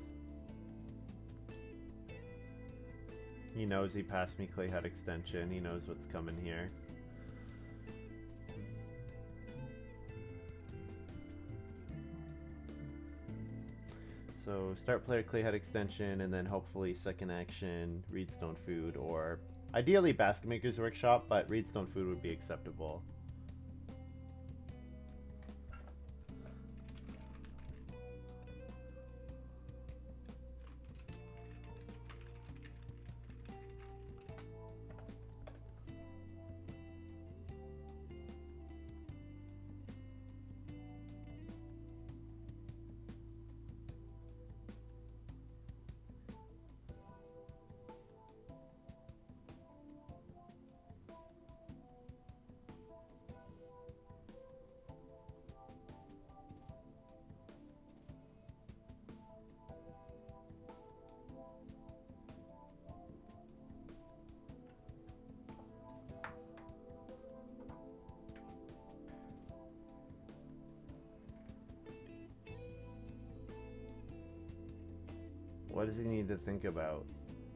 He knows he passed me Clay Hut Extension. He knows what's coming here. So start player Clay Hut Extension, and then hopefully second action Reedstone Food, or ideally Basket Maker's Workshop, but Reedstone Food would be acceptable. What does he need to think about?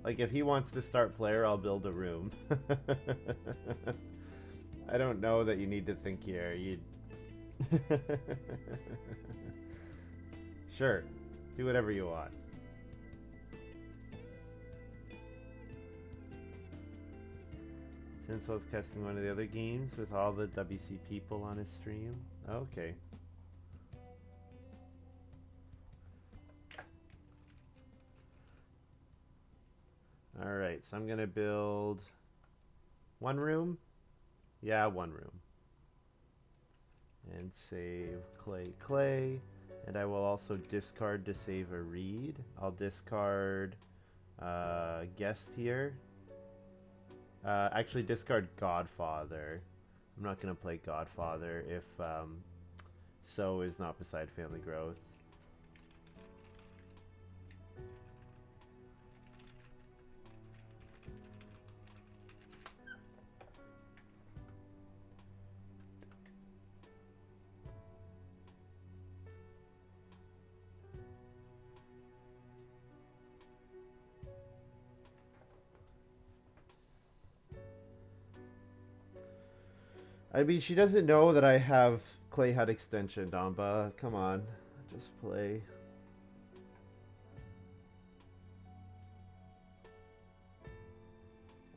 Like, if he wants to start player, I'll build a room. I don't know that you need to think here. You Sure. Do whatever you want. Since I was casting one of the other games with all the WC people on his stream. Okay. Alright, so I'm gonna build one room. Yeah, one room. And save clay. And I will also discard to save a reed. I'll discard guest here. Actually, discard Godfather. I'm not going to play Godfather if So is not beside Family Growth. I mean, she doesn't know that I have Clay Hut Extension, Damba. Come on, just play.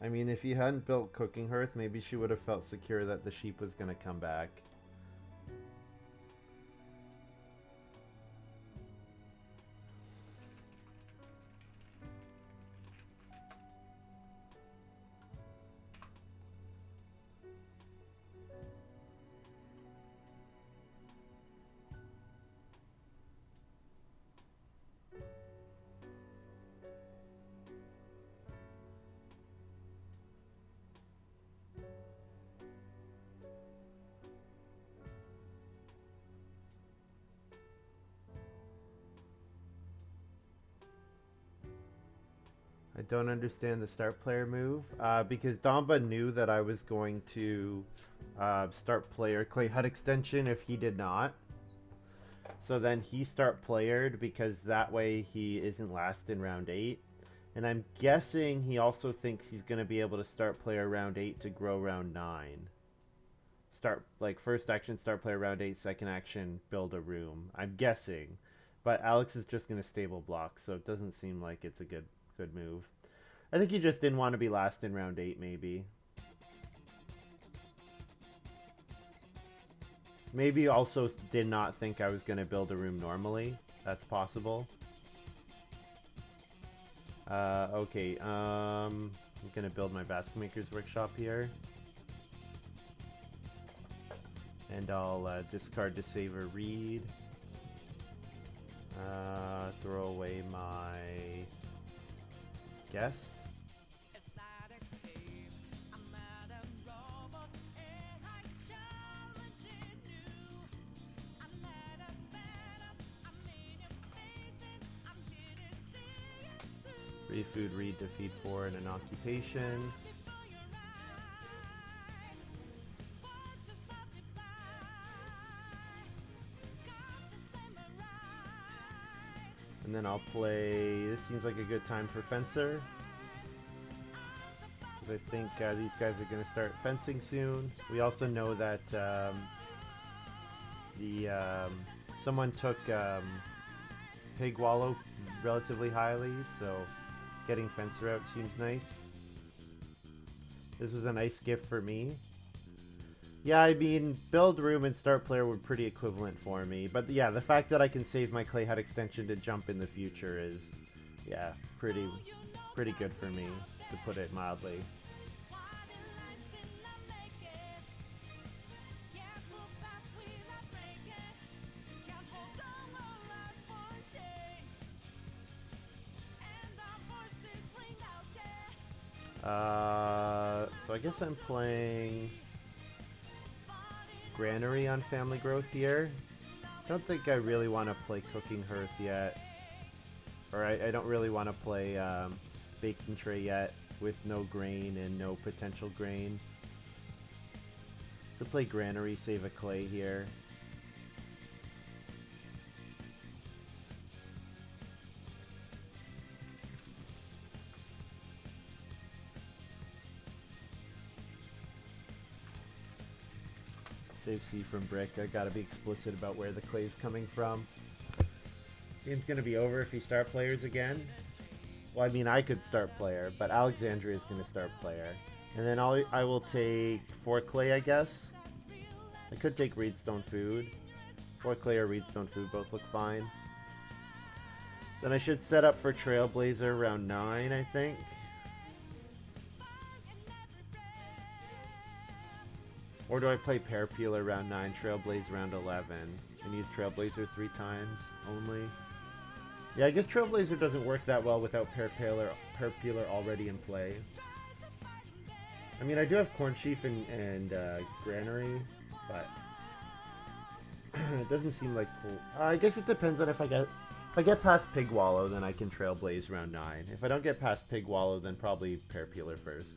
I mean, if you hadn't built Cooking Hearth, maybe she would have felt secure that the sheep was going to come back. I don't understand the start player move because Damba knew that I was going to start player Clay Hut Extension if he did not. So then he start playered because that way he isn't last in round 8. And I'm guessing he also thinks he's going to be able to start player round 8 to grow round 9. Start, like, first action, start player round 8, second action, build a room. I'm guessing. But Alex is just going to stable block, so it doesn't seem like it's a good move. I think he just didn't want to be last in round 8, maybe. Maybe also did not think I was going to build a room normally. That's possible. Okay, I'm going to build my Basket Maker's Workshop here. And I'll discard to save a reed. Throw away my guest. Free food, read, defeat 4, and an occupation. And then I'll play, this seems like a good time for Fencer. Because I think these guys are going to start fencing soon. We also know that someone took Pig Wallow relatively highly, so getting Fencer out seems nice. This was a nice gift for me. Yeah, I mean, build room and start player were pretty equivalent for me. But yeah, the fact that I can save my clay hut extension to jump in the future is, yeah, pretty good for me, to put it mildly. So I guess I'm playing Granary on Family Growth here. Don't think I really want to play Cooking Hearth yet. Or I don't really want to play Baking Tray yet with no grain and no potential grain. So play Granary, save a clay here. Save C from brick. I gotta be explicit about where the clay's coming from. Game's gonna be over if he start players again. Well, I mean, I could start player, but Alexandria is gonna start player. And then I will take 4 clay, I guess. I could take Reedstone Food. 4 clay or Reedstone Food both look fine. Then I should set up for Trailblazer round 9, I think. Or do I play Pear Peeler round 9, Trailblaze round 11, and use Trailblazer 3 times only? Yeah, I guess Trailblazer doesn't work that well without Pear Peeler already in play. I mean, I do have Corn Sheaf and Granary, but it doesn't seem like cool. I guess it depends on if I get past Pig Wallow, then I can Trailblaze round 9. If I don't get past Pig Wallow, then probably Pear Peeler first.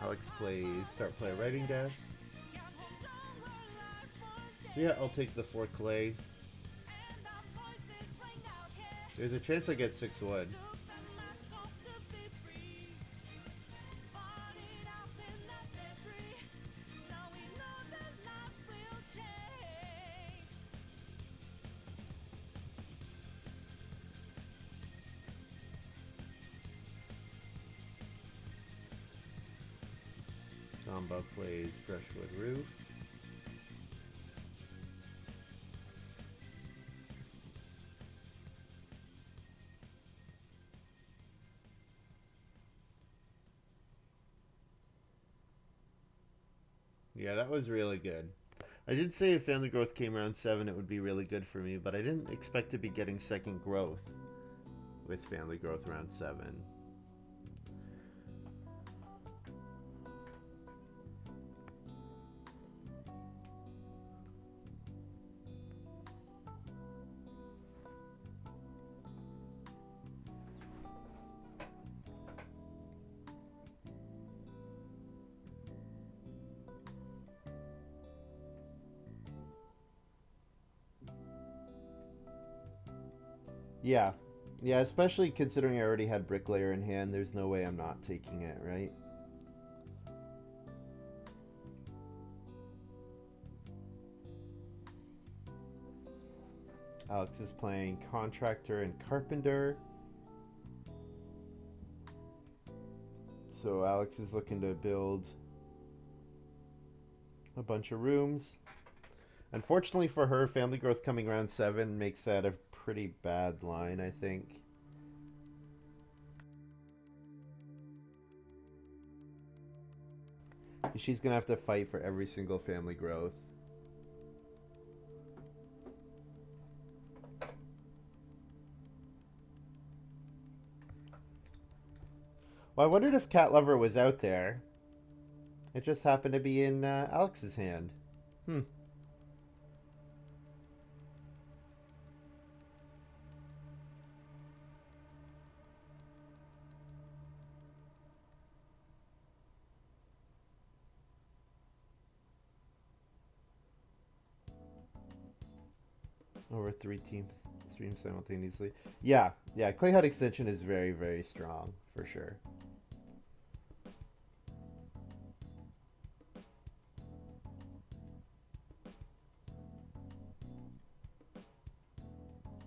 Alex plays Start Player Writing Desk. So yeah, I'll take the 4 clay. There's a chance I get 6 wood. Tombo plays Brushwood Roof. Yeah, that was really good. I did say if Family Growth came around 7, it would be really good for me, but I didn't expect to be getting second growth with Family Growth around 7. Yeah. Yeah, especially considering I already had Bricklayer in hand, there's no way I'm not taking it, right? Alex is playing Contractor and Carpenter. So Alex is looking to build a bunch of rooms. Unfortunately for her, Family Growth coming around 7 makes that a pretty bad line, I think. She's gonna have to fight for every single Family Growth. Well, I wondered if Cat Lover was out there. It just happened to be in Alex's hand. Hmm. Over 3 teams stream simultaneously. Yeah, yeah. Clay Hut Extension is very, very strong for sure.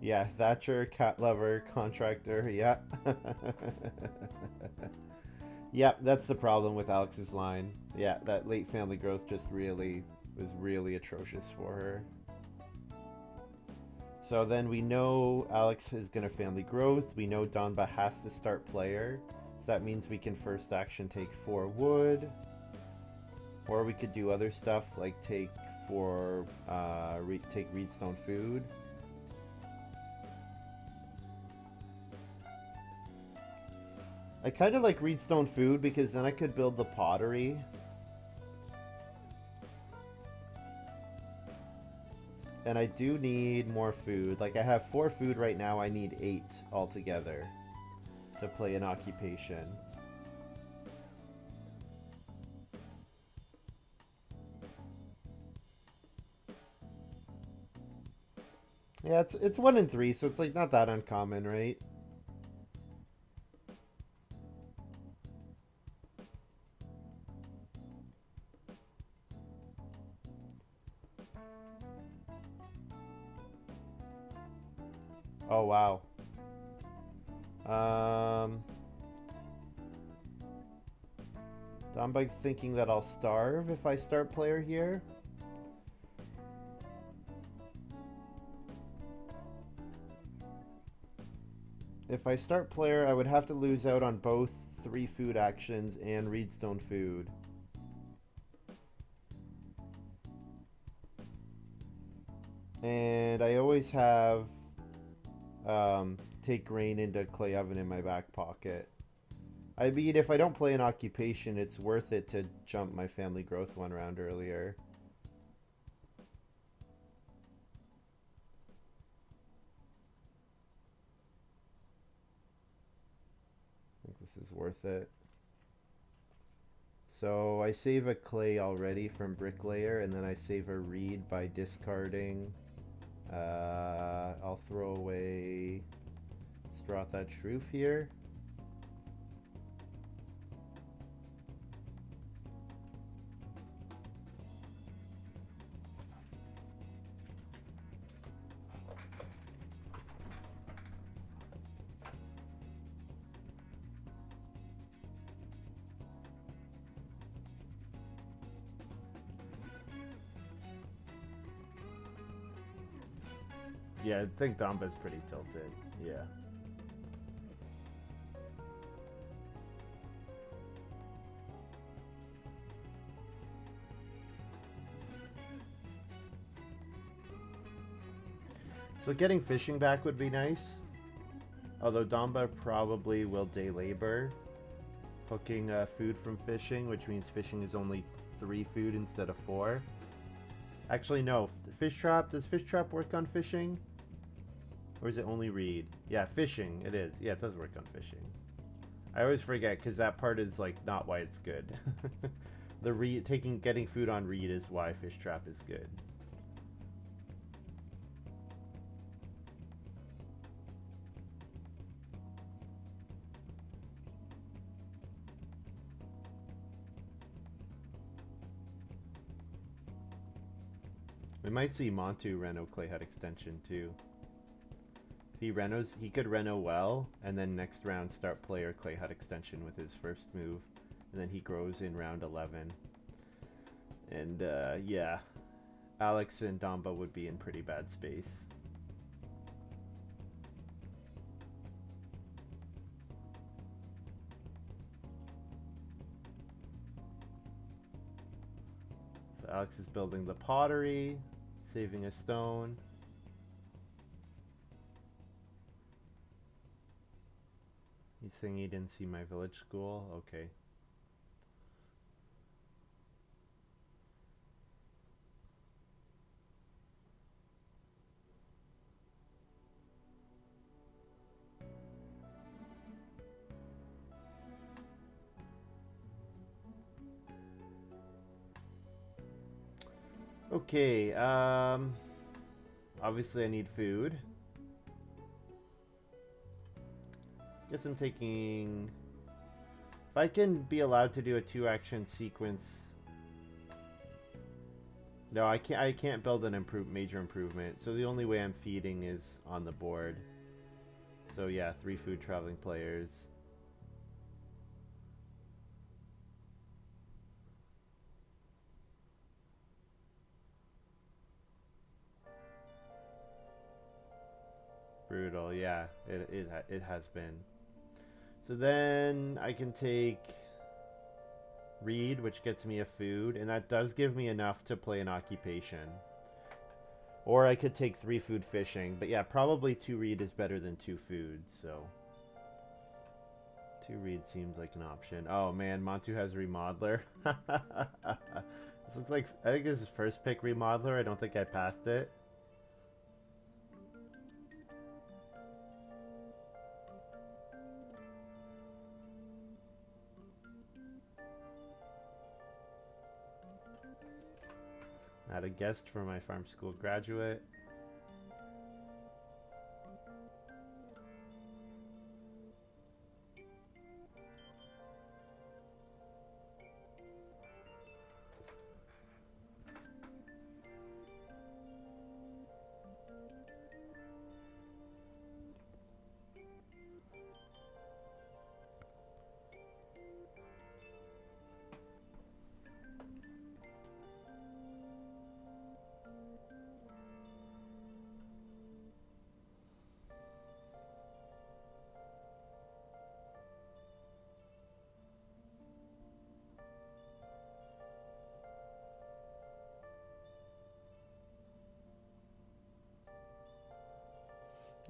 Yeah, Thatcher, Cat Lover, Contractor. Yeah. Yeah, that's the problem with Alex's line. Yeah, that late family growth just really was really atrocious for her. So then we know Alex is going to family growth. We know Donba has to start player. So that means we can first action take 4 wood. Or we could do other stuff like take take Reedstone food. I kind of like Reedstone food because then I could build the pottery. And I do need more food. Like I have 4 food right now, I need 8 altogether to play an occupation. Yeah, it's 1 in 3, so it's like not that uncommon, right? Oh wow. Dombug's thinking that I'll starve if I start player here. If I start player, I would have to lose out on both 3 food actions and Reedstone food. And I always have take grain into clay oven in my back pocket. I mean, if I don't play an occupation, it's worth it to jump my family growth 1 round earlier. I think this is worth it. So I save a clay already from bricklayer, and then I save a reed by discarding. I'll throw away straw thatched roof here. Yeah, I think Domba's pretty tilted. Yeah. So getting fishing back would be nice. Although Domba probably will day labor hooking food from fishing, which means fishing is only 3 food instead of 4. Actually, no. Fish trap. Does fish trap work on fishing? Or is it only reed? Yeah, fishing. It is. Yeah, it does work on fishing. I always forget because that part is like not why it's good. The getting food on reed is why fish trap is good. We might see Montu Reno Clay Hut extension too. If he Renos, he could Reno well, and then next round start player Clay Hut extension with his first move, and then he grows in round 11. And yeah, Alex and Domba would be in pretty bad space. So Alex is building the pottery, saving a stone. He's saying he didn't see my village school. Okay. Okay, obviously I need food. Guess I'm taking... If I can be allowed to do a 2-action sequence... No, I can't build an major improvement, so the only way I'm feeding is on the board. So yeah, 3 food traveling players. Brutal, yeah, it has been. So then I can take read, which gets me a food, and that does give me enough to play an occupation. Or I could take 3 food fishing, but yeah, probably 2 read is better than 2 food, so 2 read seems like an option. Oh man, Montu has remodeler. This looks like, I think this is first pick remodeler. I don't think I passed it. I had a guest for my farm school graduate.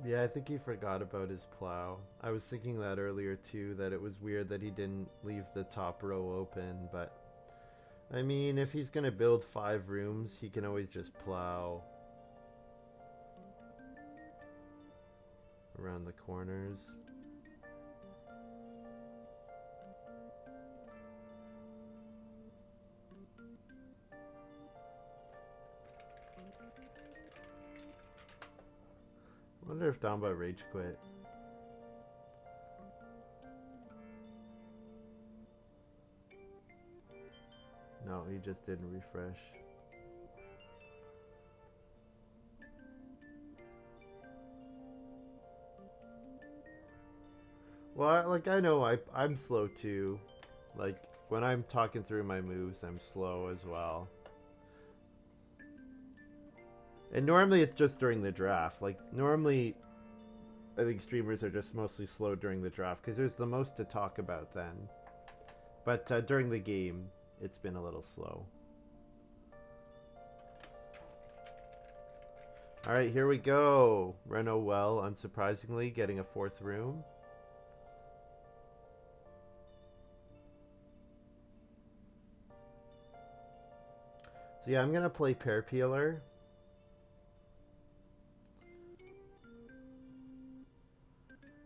Yeah, I think he forgot about his plow. I was thinking that earlier too, that it was weird that he didn't leave the top row open, but I mean, if he's gonna build 5 rooms, he can always just plow around the corners. I wonder if Downbot rage quit. No, he just didn't refresh. Well, like, I know I'm slow too. Like, when I'm talking through my moves, I'm slow as well. And normally it's just during the draft. Like, normally I think streamers are just mostly slow during the draft because there's the most to talk about then. But during the game, it's been a little slow. Alright, here we go. Reno well, unsurprisingly, getting a 4th room. So yeah, I'm going to play Pear Peeler.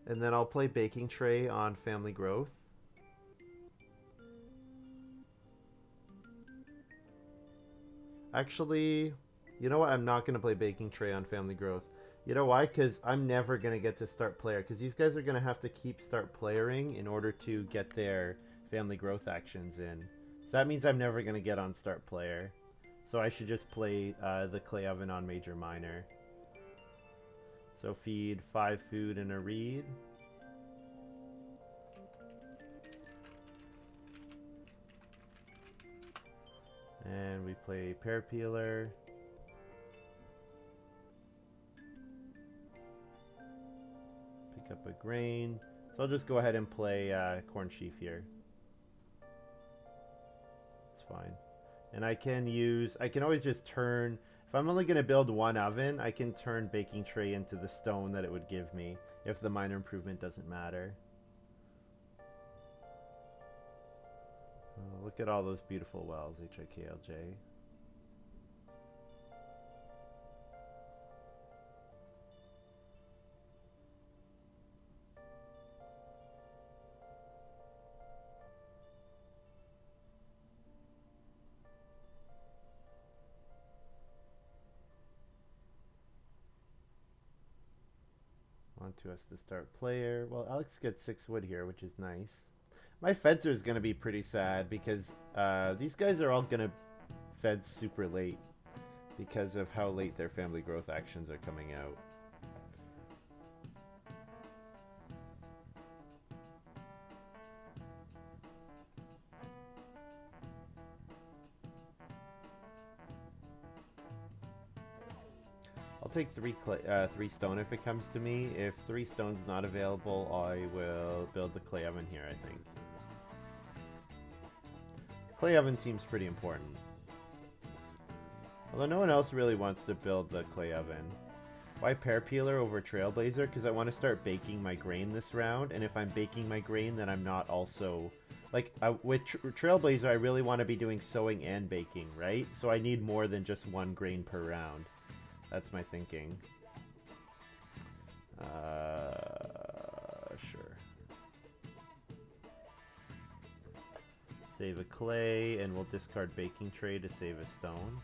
And then I'll play Baking Tray on Family Growth. Actually, you know what? I'm not going to play Baking Tray on Family Growth. You know why? Because I'm never going to get to start player. Because these guys are going to have to keep start playering in order to get their Family Growth actions in. So that means I'm never going to get on start player. So I should just play the Clay Oven on Major Minor. So feed 5 food and a reed. And we play Pear Peeler. Pick up a grain. So I'll just go ahead and play Corn Sheaf here. It's fine. And I can always just turn, if I'm only going to build 1 oven, I can turn Baking Tray into the stone that it would give me if the minor improvement doesn't matter. Oh, look at all those beautiful wells, HIKLJ. Montu has to start player. Well, Alex gets 6 wood here, which is nice. My fencer is going to be pretty sad because these guys are all going to fence super late because of how late their family growth actions are coming out. I'll take 3 stone if it comes to me. If 3 stone's not available, I will build the clay oven here, I think. Clay oven seems pretty important. Although no one else really wants to build the clay oven. Why pear peeler over trailblazer? Because I want to start baking my grain this round, and if I'm baking my grain, then I'm not also... Like, with trailblazer, I really want to be doing sowing and baking, right? So I need more than just 1 grain per round. That's my thinking. Sure. Save a clay, and we'll discard baking tray to save a stone.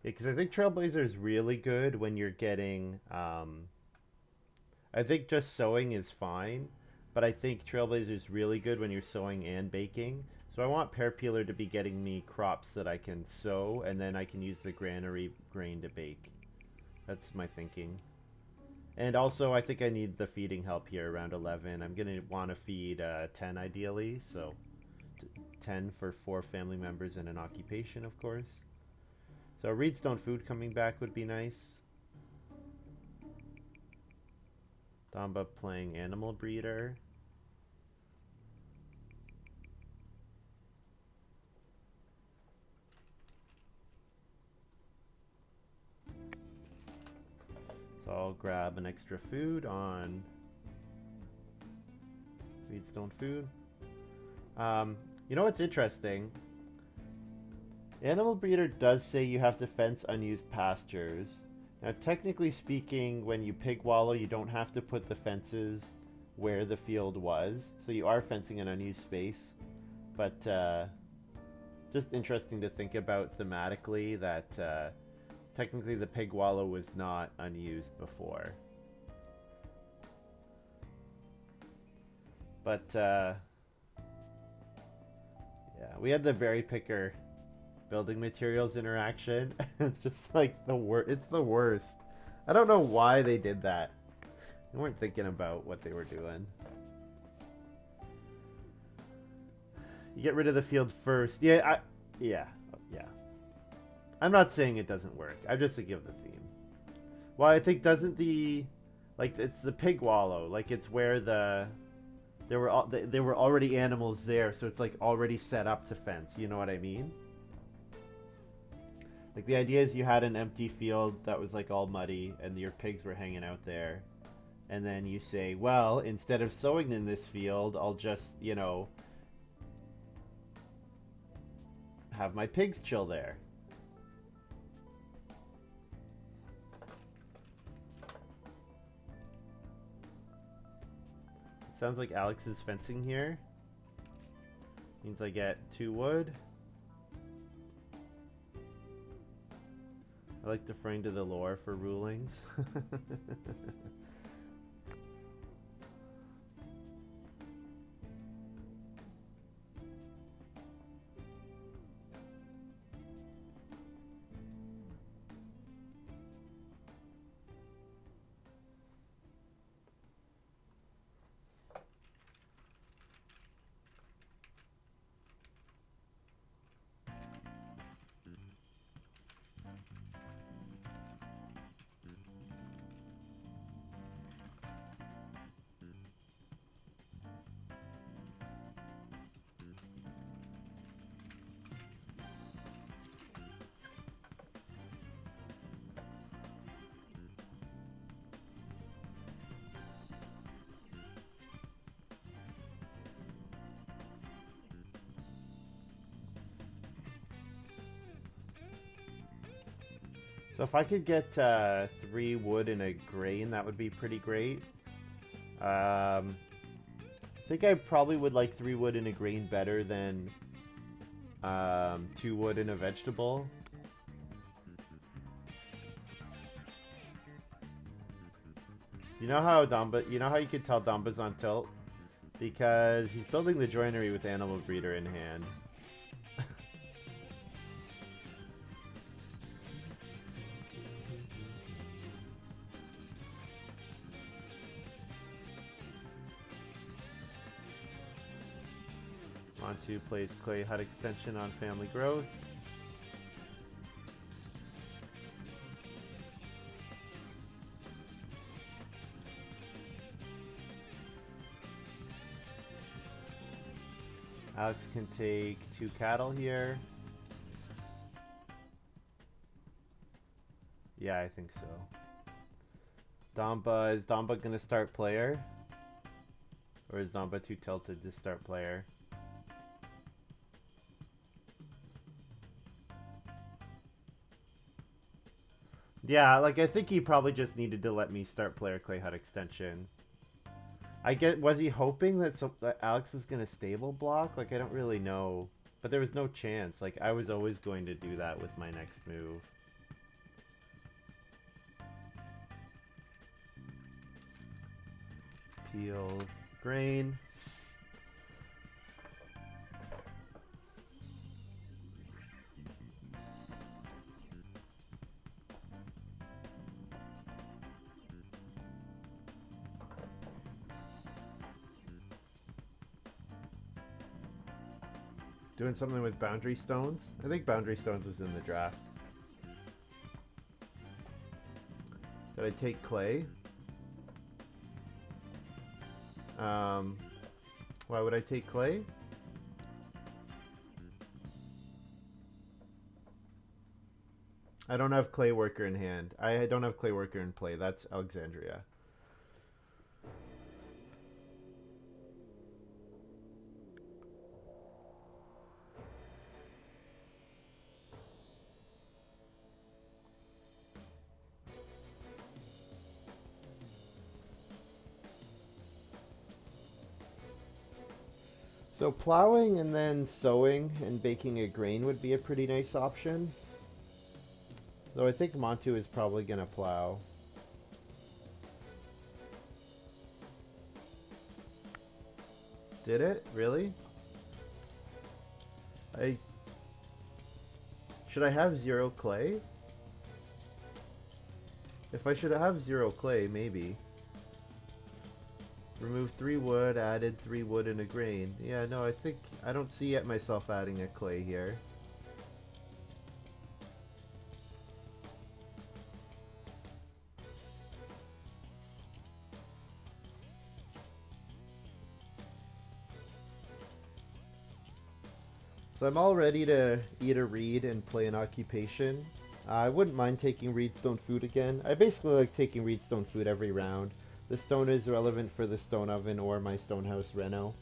Because I think Trailblazer is really good when you're getting... I think just sewing is fine, but I think Trailblazer is really good when you're sewing and baking. So I want Pear Peeler to be getting me crops that I can sow, and then I can use the granary grain to bake. That's my thinking. And also, I think I need the feeding help here around 11. I'm going to want to feed 10 ideally, so 10 for 4 family members and an occupation, of course. So Reedstone food coming back would be nice. Damba playing animal breeder. So I'll grab an extra food on Reedstone food. You know what's interesting? Animal breeder does say you have to fence unused pastures. Now, technically speaking, when you pig wallow, you don't have to put the fences where the field was. So you are fencing an unused space. But just interesting to think about thematically that technically the pig wallow was not unused before. But yeah, we had the berry picker building materials interaction. It's just like the worst. It's the worst. I don't know why they did that. They weren't thinking about what they were doing. You get rid of the field first. Yeah. I'm not saying it doesn't work. I'm just to give the theme. Well, I think doesn't the it's the pig wallow. Like it's where there were already animals there, so it's like already set up to fence. You know what I mean? Like the idea is you had an empty field that was like all muddy and your pigs were hanging out there. And then you say, well, instead of sowing in this field, I'll just, you know, have my pigs chill there. It sounds like Alex is fencing here. Means I get 2 wood. I like deferring to the lore for rulings. So if I could get 3 wood and a grain, that would be pretty great. I think I probably would like 3 wood and a grain better than 2 wood and a vegetable. So you know how you can tell Dumba's on tilt? Because he's building the joinery with animal breeder in hand. Montu plays clay hut extension on family growth. Alex can take 2 cattle here. Yeah, I think so. Is Damba gonna start player? Or is Damba too tilted to start player? Yeah, like I think he probably just needed to let me start player clay hut extension. Was he hoping that Alex is gonna stable block? Like I don't really know, but there was no chance. Like I was always going to do that with my next move. Peel grain. Doing something with boundary stones? I think boundary stones was in the draft. Did I take clay? Why would I take clay? I don't have clay worker in hand. I don't have clay worker in play. That's Alexandria. So plowing and then sowing and baking a grain would be a pretty nice option. Though I think Montu is probably going to plow. Did it? Really? Should I have 0 clay? If I should have 0 clay, maybe. Remove 3 wood, added 3 wood and a grain. Yeah, no, I don't see myself adding a clay here. So I'm all ready to eat a reed and play an occupation. I wouldn't mind taking reedstone food again. I basically like taking reedstone food every round. The stone is relevant for the stone oven or my stonehouse reno.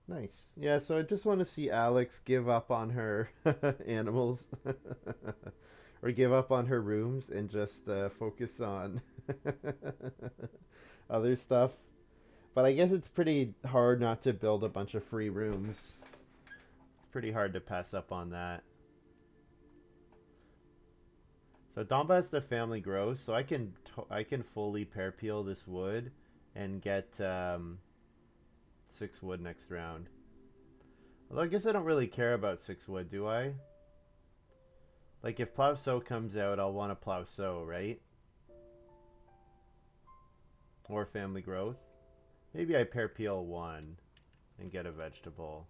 Nice. Yeah, so I just want to see Alex give up on her animals. Or give up on her rooms and just focus on other stuff. But I guess it's pretty hard not to build a bunch of free rooms. It's pretty hard to pass up on that. So Damba has the family growth, so I can fully pair peel this wood and get 6 wood next round. Although I guess I don't really care about 6 wood, do I? Like if plow sow comes out, I'll want to plow sow, right? Or family growth. Maybe I pair peel 1 and get a vegetable.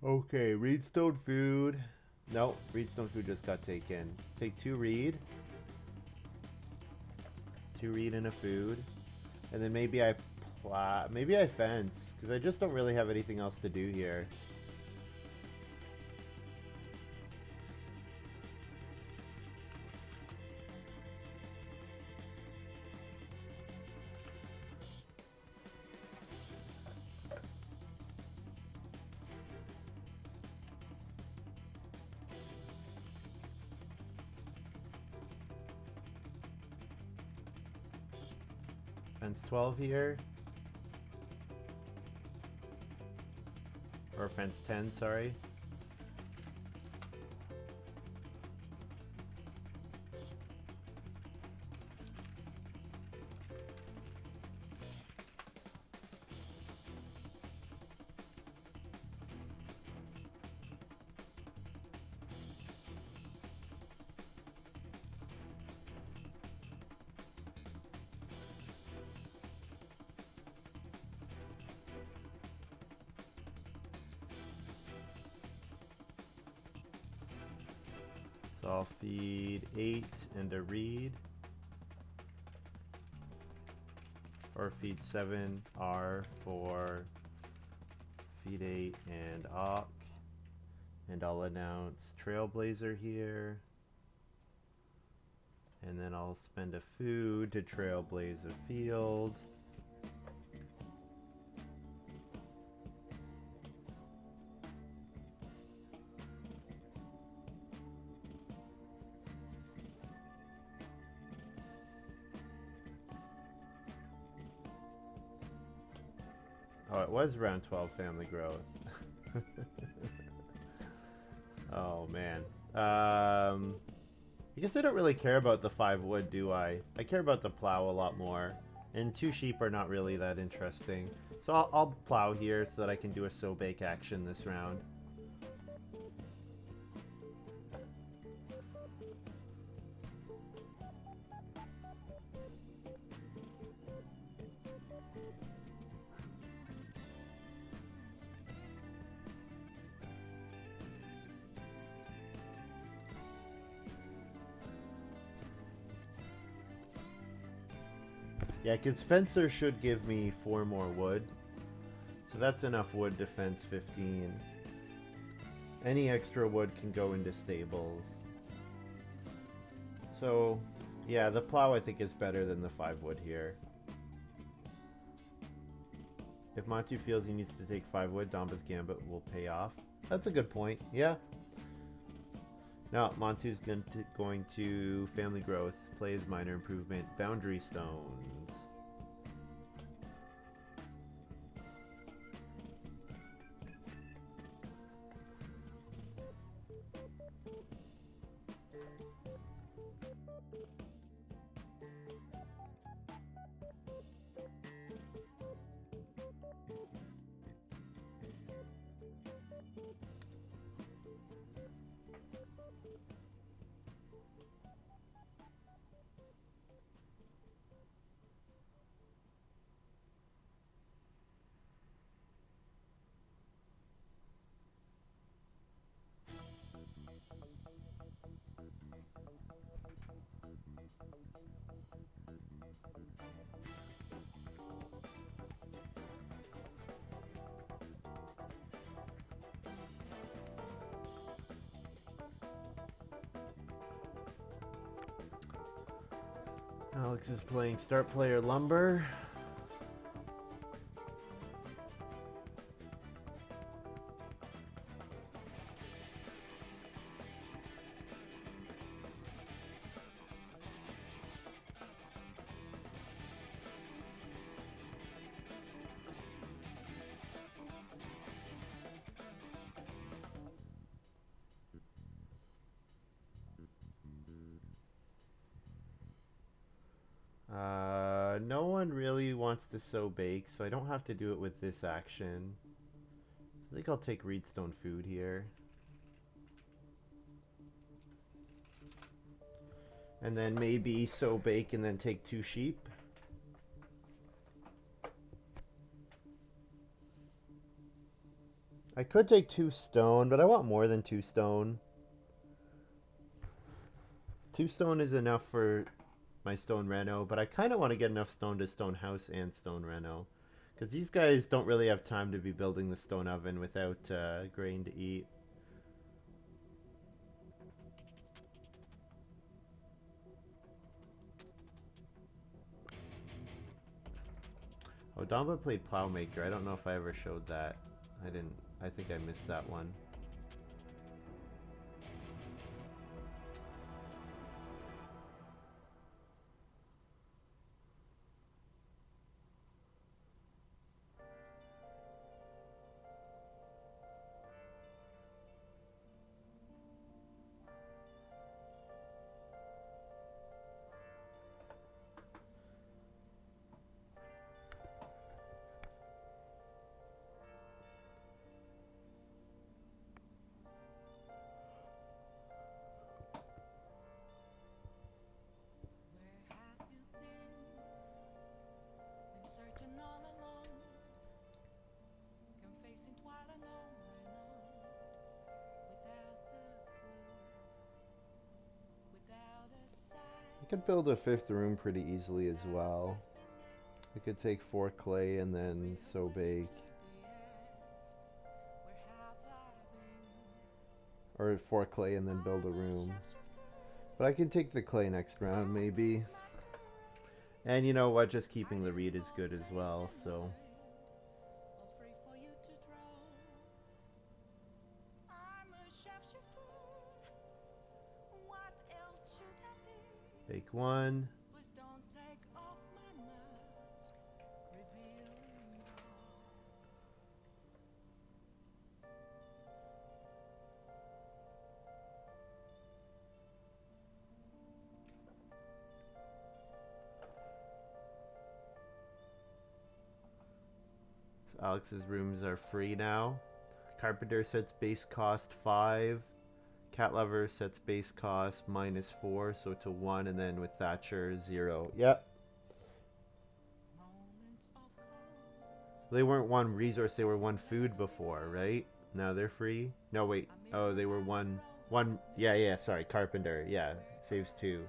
Okay, reedstone food. No, reedstone food just got taken. Take 2 reed. 2 reed and a food. And then maybe maybe I fence, because I just don't really have anything else to do here. Fence 12 here. Or fence 10, sorry. So I'll feed 8 and a reed. Or feed 7 R for feed 8 and Ock. And I'll announce Trailblazer here. And then I'll spend a food to Trailblazer Field. Oh, it was round 12 family growth. Oh, man. I guess I don't really care about the 5 wood, do I? I care about the plow a lot more. And 2 sheep are not really that interesting. So I'll plow here so that I can do a sow-bake action this round. Yeah, because Fencer should give me 4 more wood. So that's enough wood to fence 15. Any extra wood can go into stables. So, yeah, the plow I think is better than the 5 wood here. If Montu feels he needs to take 5 wood, Domba's Gambit will pay off. That's a good point, yeah. Now, Montu's going to Family Growth, play his Minor Improvement, Boundary Stones. Alex is playing Start Player Lumber. no one really wants to sew bake, so I don't have to do it with this action. So I think I'll take Reedstone Food here. And then maybe sew bake and then take 2 sheep. I could take 2 stone, but I want more than 2 stone. 2 stone is enough for my stone reno, but I kind of want to get enough stone to stone house and stone reno. Because these guys don't really have time to be building the stone oven without grain to eat. Oh, Damba played Plowmaker. I don't know if I ever showed that. I didn't. I think I missed that one. I could build a 5th room pretty easily as well. I could take 4 clay and then sew bake. Or 4 clay and then build a room. But I could take the clay next round maybe. And you know what, just keeping the reed is good as well, so. Bake 1. So Alex's rooms are free now. Carpenter sets base cost 5. Cat Lover sets base cost -4, so to 1, and then with Thatcher 0. Yep. They weren't 1 resource, they were 1 food before, right? Now they're free? No, wait. Oh, they were 1. Yeah, sorry. Carpenter. Yeah, saves 2.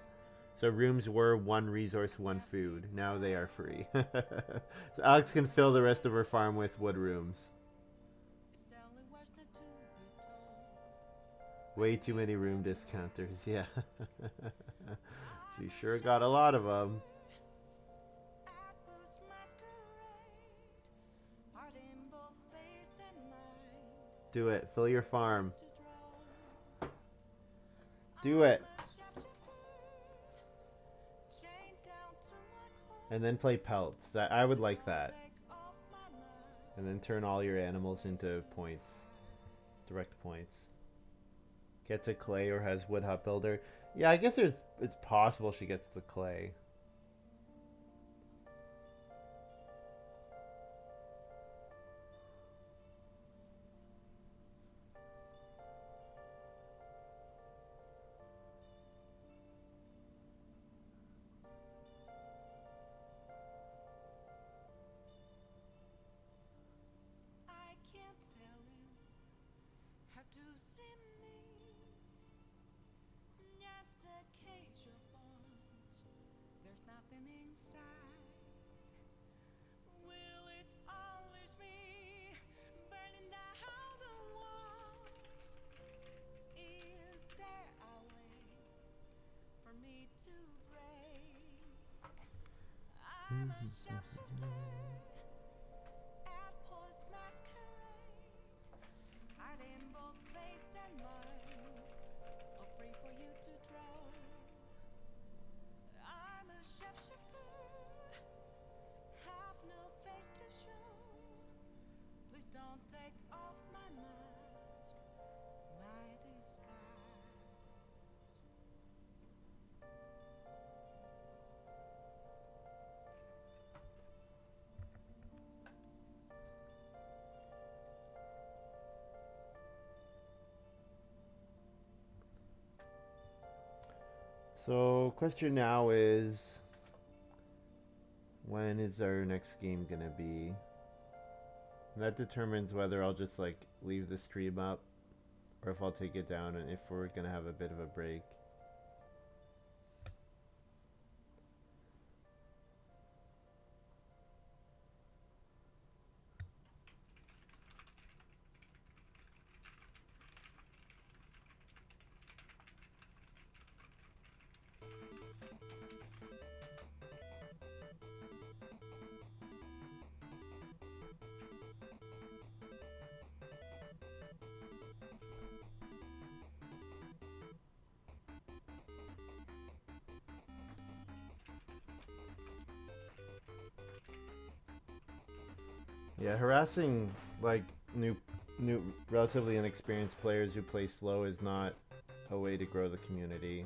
So rooms were 1 resource, 1 food. Now they are free. So Alex can fill the rest of her farm with wood rooms. Way too many room discounters, yeah. She sure got a lot of them. Do it. Fill your farm. Do it. And then play pelts. I would like that. And then turn all your animals into points. Direct points. Gets a clay or has wood hut builder. Yeah, I guess it's possible she gets the clay. So, question now is, when is our next game gonna be? And that determines whether I'll just like leave the stream up or if I'll take it down and if we're gonna have a bit of a break. Yeah, harassing like new relatively inexperienced players who play slow is not a way to grow the community.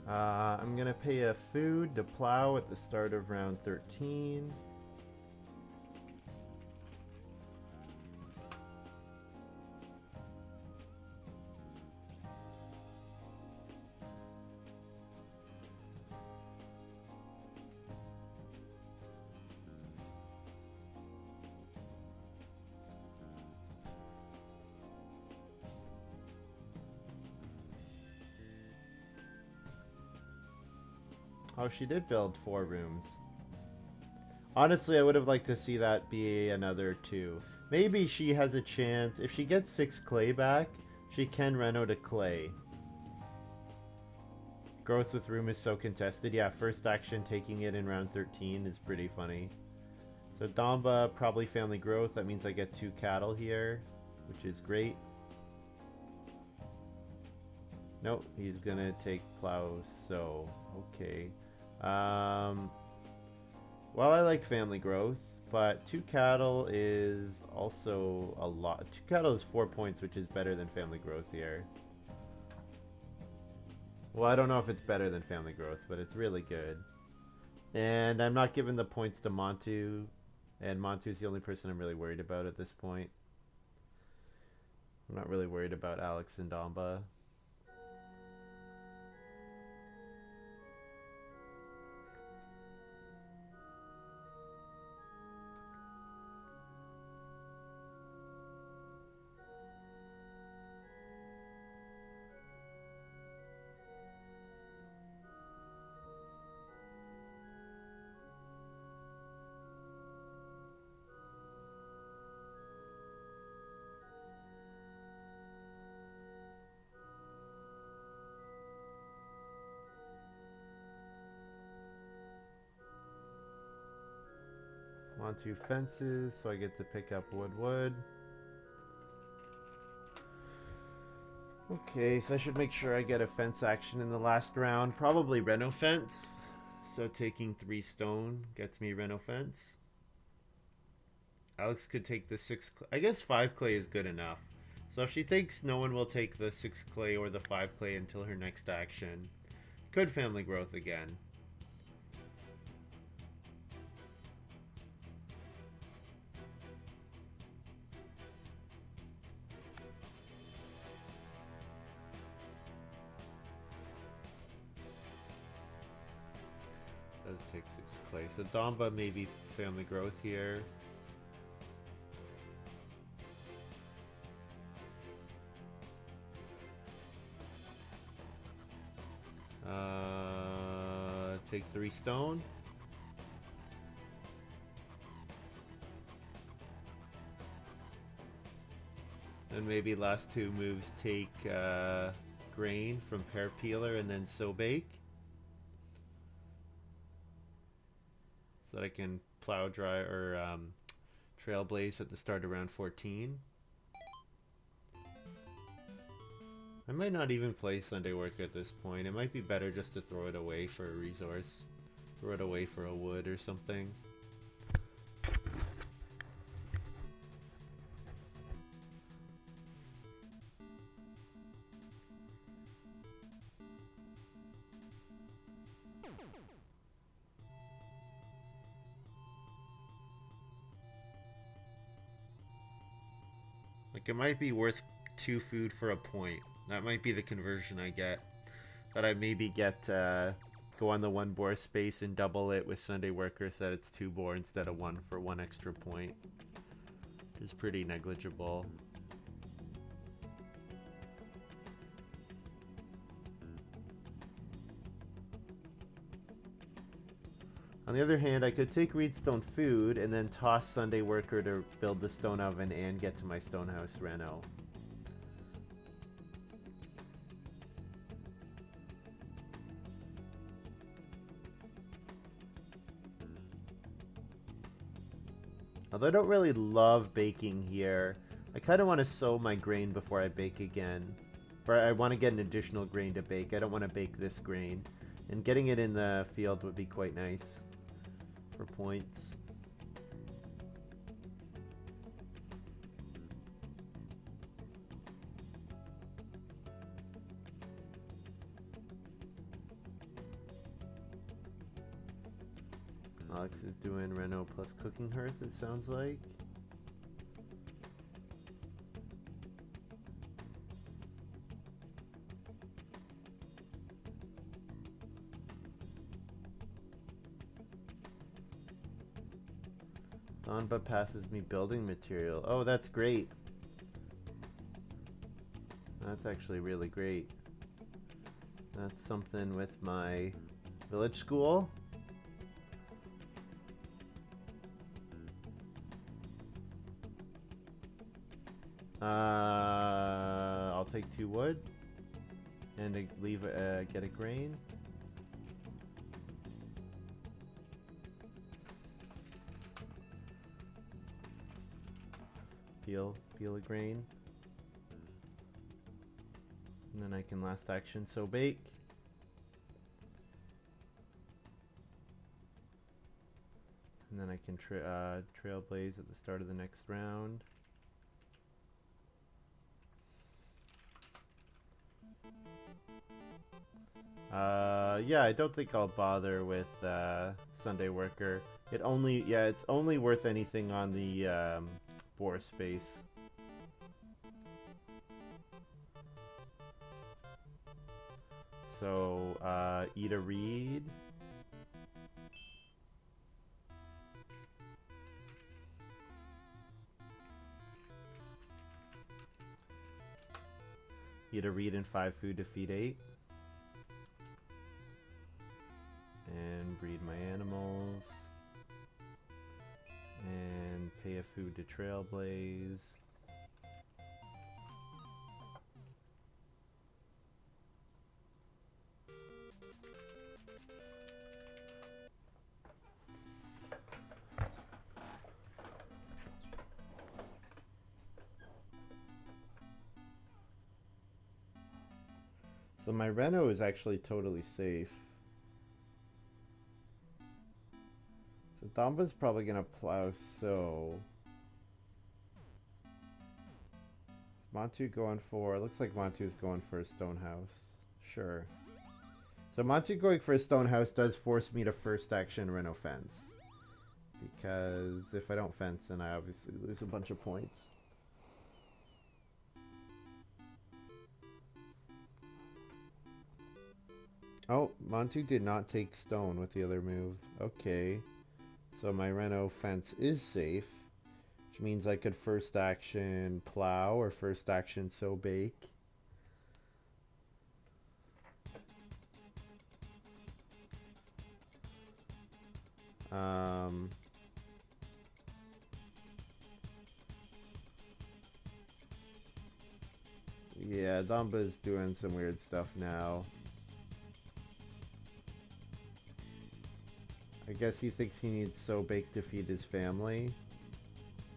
I'm gonna pay a food to plow at the start of round 13. Oh, she did build 4 rooms. Honestly, I would have liked to see that be another 2. Maybe she has a chance. If she gets 6 clay back, she can reno to clay. Growth with room is so contested. Yeah, first action taking it in round 13 is pretty funny. So Damba, probably family growth. That means I get 2 cattle here, which is great. Nope, he's gonna take plow, so okay. Well, I like family growth, but 2 cattle is also a lot. 2 cattle is 4 points, which is better than family growth here. Well, I don't know if it's better than family growth, but it's really good. And I'm not giving the points to Montu, and Montu's the only person I'm really worried about at this point. I'm not really worried about Alex and Damba. Montu fences, so I get to pick up wood. Okay, so I should make sure I get a fence action in the last round. Probably reno fence. So taking 3 stone gets me reno fence. Alex could take the 6 clay. I guess 5 clay is good enough. So if she thinks no one will take the 6 clay or the 5 clay until her next action, could family growth again. Does take 6 clay. So Damba maybe family growth here. Take 3 stone. And maybe last 2 moves take grain from pear peeler and then sow bake. So that I can plow dry or trailblaze at the start of round 14. I might not even play Sunday work at this point. It might be better just to throw it away for a resource. Throw it away for a wood or something. Like, it might be worth 2 food for a point. That might be the conversion I get. That I maybe get, go on the 1 boar space and double it with Sunday Worker so that it's 2 boar instead of 1 for 1 extra point. It's pretty negligible. On the other hand, I could take Reedstone food and then toss Sunday Worker to build the stone oven and get to my stonehouse reno. Although I don't really love baking here, I kind of want to sow my grain before I bake again. But I want to get an additional grain to bake. I don't want to bake this grain. And getting it in the field would be quite nice for points. Alex is doing Reno plus Cooking Hearth, it sounds like. Donba passes me building material. Oh, that's great. That's actually really great. That's something with my village school. I'll take 2 wood and leave get a grain. Peel a grain. And then I can last action sow bake. And then I can trailblaze at the start of the next round. Yeah, I don't think I'll bother with Sunday Worker. It's only worth anything on the boar space. So, eat a reed. Eat a reed and 5 food to feed 8. And breed my animals. And pay a food to trailblaze. So my Reno is actually totally safe. So Domba's probably gonna plow so. Montu going for, looks like Montu's going for a stone house. Sure. So Montu going for a stone house does force me to first action Reno fence. Because if I don't fence, then I obviously lose a bunch of points. Oh, Montu did not take stone with the other move. Okay. So my Reno fence is safe. Which means I could first action plow or first action sow bake. Yeah, Domba's doing some weird stuff now. I guess he thinks he needs sow bake to feed his family.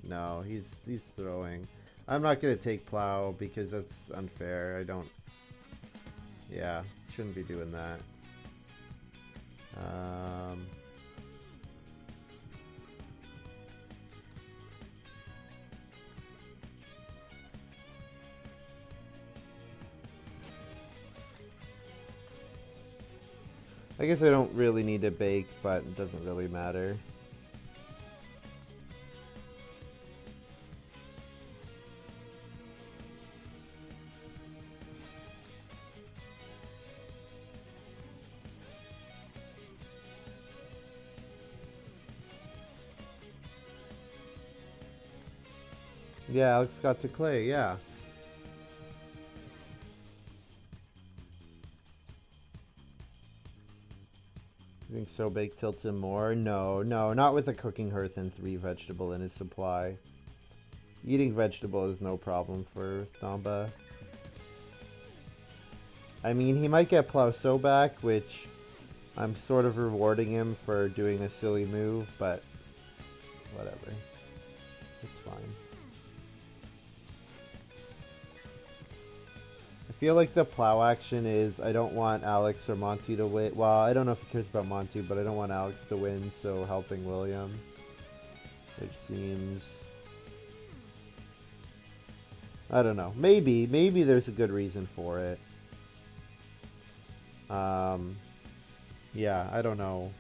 No, he's throwing. I'm not gonna take plow because that's unfair. I don't. Yeah, shouldn't be doing that. I guess I don't really need to bake, but it doesn't really matter. Yeah, Alex got to clay, yeah. You think So Bake tilts him more? No, not with a cooking hearth and 3 vegetable in his supply. Eating vegetable is no problem for Damba. I mean, he might get Plow So back, which I'm sort of rewarding him for doing a silly move, but whatever. It's fine. I feel like the plow action is I don't want Alex or Monty to win. Well, I don't know if he cares about Monty, but I don't want Alex to win, so helping William. Which seems... I don't know. Maybe there's a good reason for it. Yeah, I don't know.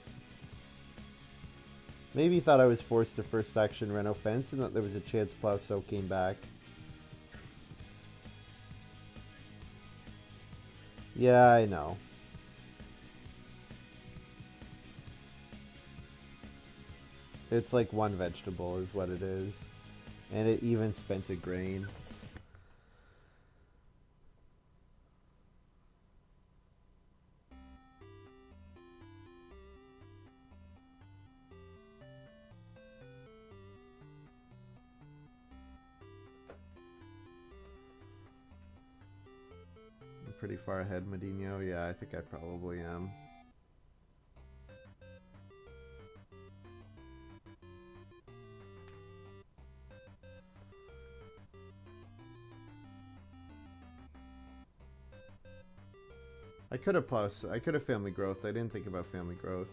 Maybe he thought I was forced to first action Reno Fence and that there was a chance Plow So came back. Yeah, I know. It's like 1 vegetable is what it is. And it even spent a grain. I'm pretty far ahead, Medino. Yeah, I think I probably am. I could have family growth. I didn't think about family growth.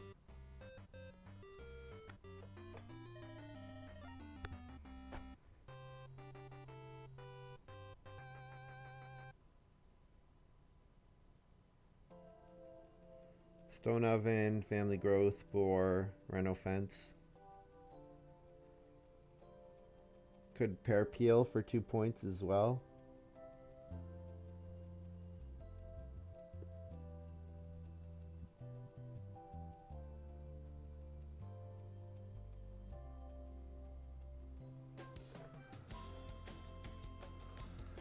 Stone oven, family growth, boar, Reno fence. Could pear peel for 2 points as well.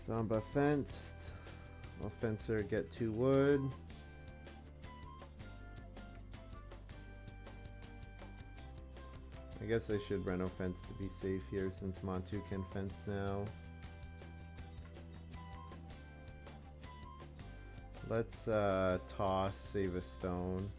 Damba fenced. I'll fencer get 2 wood. I guess I should Reno fence to be safe here since Montu can fence now. Let's toss, save a stone.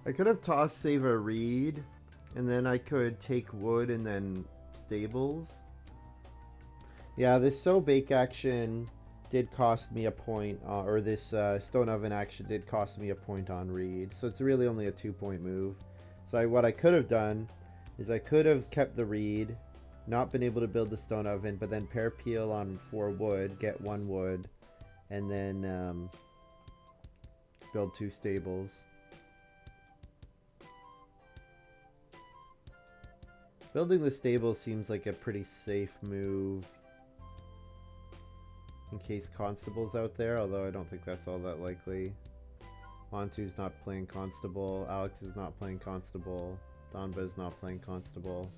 I could have tossed save a reed, and then I could take wood and then stables. Yeah, this So Bake action did cost me a point, or this Stone Oven action did cost me a point on reed, so it's really only a 2-point move. So what I could have done is I could have kept the reed, not been able to build the Stone Oven, but then pear peel on 4 wood, get 1 wood, and then build 2 stables. Building the stable seems like a pretty safe move in case Constable's out there, although I don't think that's all that likely. Montu's not playing Constable, Alex is not playing Constable, Donba's not playing Constable.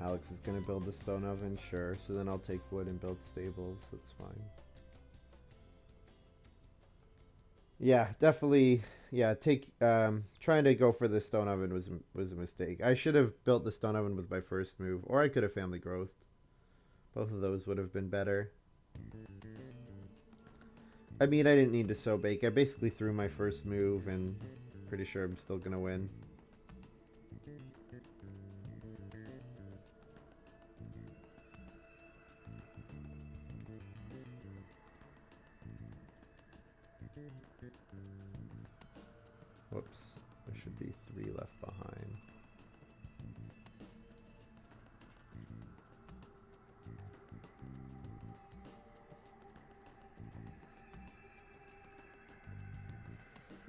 Alex is going to build the stone oven, sure. So then I'll take wood and build stables. That's fine. Yeah, definitely. Yeah, trying to go for the stone oven was a mistake. I should have built the stone oven with my first move, or I could have family growth. Both of those would have been better. I mean, I didn't need to sow bake. I basically threw my first move, and pretty sure I'm still gonna win. Whoops, there should be 3 left behind.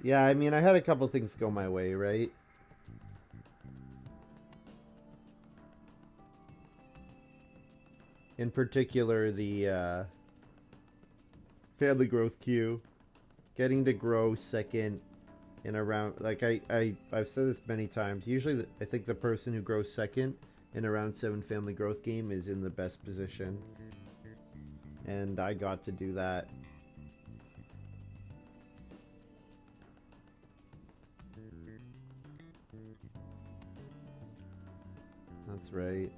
Yeah, I mean, I had a couple things go my way, right? In particular, the family growth queue. Getting to grow second in a round. Like, I've said this many times. Usually, I think the person who grows second in a round 7 family growth game is in the best position. And I got to do that. That's right.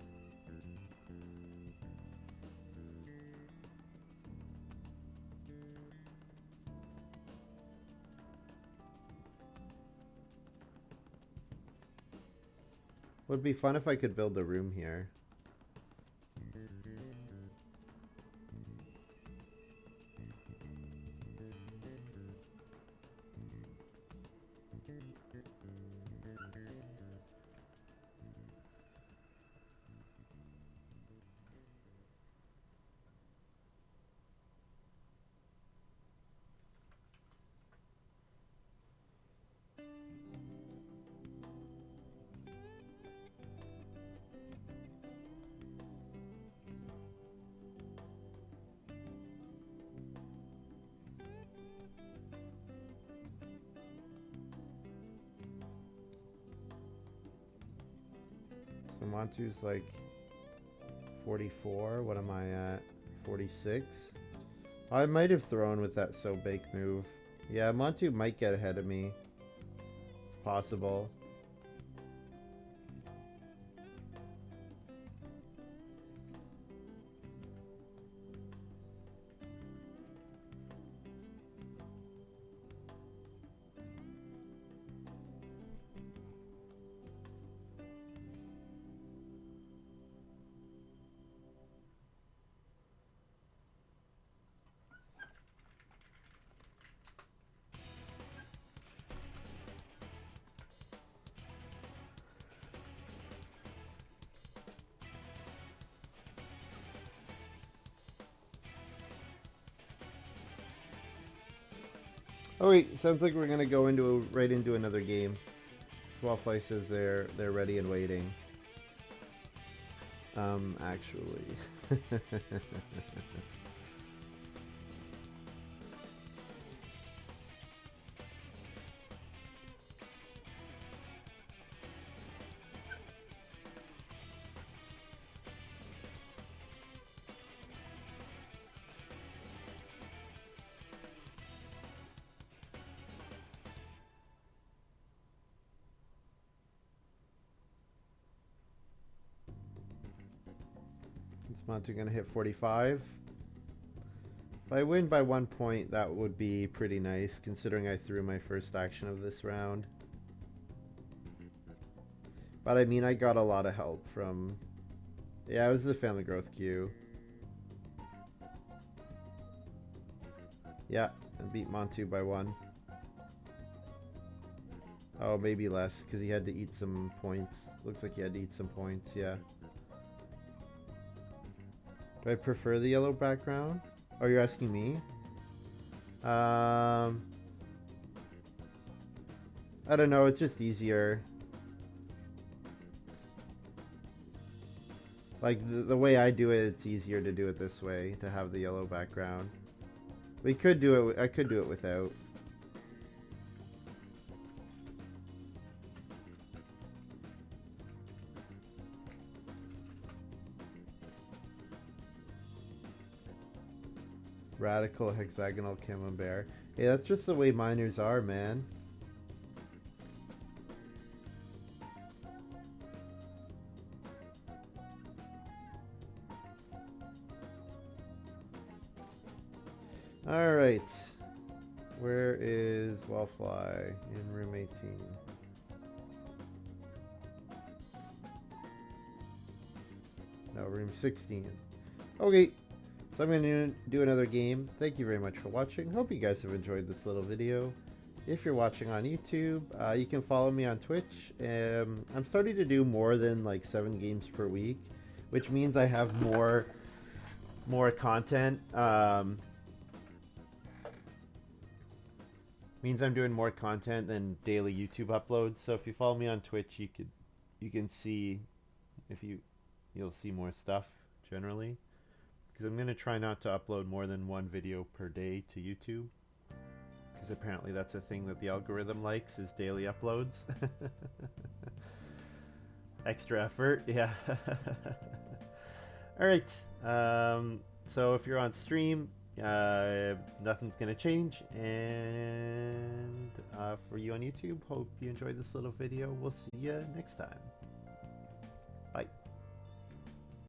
Would be fun if I could build a room here. So Montu's like 44. What am I at? 46. I might have thrown with that so bake move. Yeah, Montu might get ahead of me. It's possible. Oh wait, sounds like we're gonna go right into another game. Wallfly says they're ready and waiting. Actually. Is Montu gonna hit 45? If I win by 1 point, that would be pretty nice, considering I threw my first action of this round. But I mean, I got a lot of help from... Yeah, it was the family growth queue. Yeah, I beat Montu by 1. Oh, maybe less, because he had to eat some points. Looks like he had to eat some points, yeah. Do I prefer the yellow background? Oh, you're asking me? I don't know, it's just easier. Like, the way I do it, it's easier to do it this way, to have the yellow background. We could do it, I could do it without. Radical hexagonal camembert. Hey, that's just the way miners are, man. Alright. Where is Wallfly in room 18? No, room 16. Okay, so I'm going to do another game. Thank you very much for watching. Hope you guys have enjoyed this little video. If you're watching on YouTube, you can follow me on Twitch. I'm starting to do more than like 7 games per week, which means I have more content. Means I'm doing more content than daily YouTube uploads. So if you follow me on Twitch, you can see if you'll see more stuff generally. Because I'm gonna try not to upload more than 1 video per day to YouTube. Because apparently that's a thing that the algorithm likes, is daily uploads. Extra effort, yeah. Alright, so if you're on stream, nothing's gonna change, and for you on YouTube, hope you enjoyed this little video. We'll see you next time. Bye.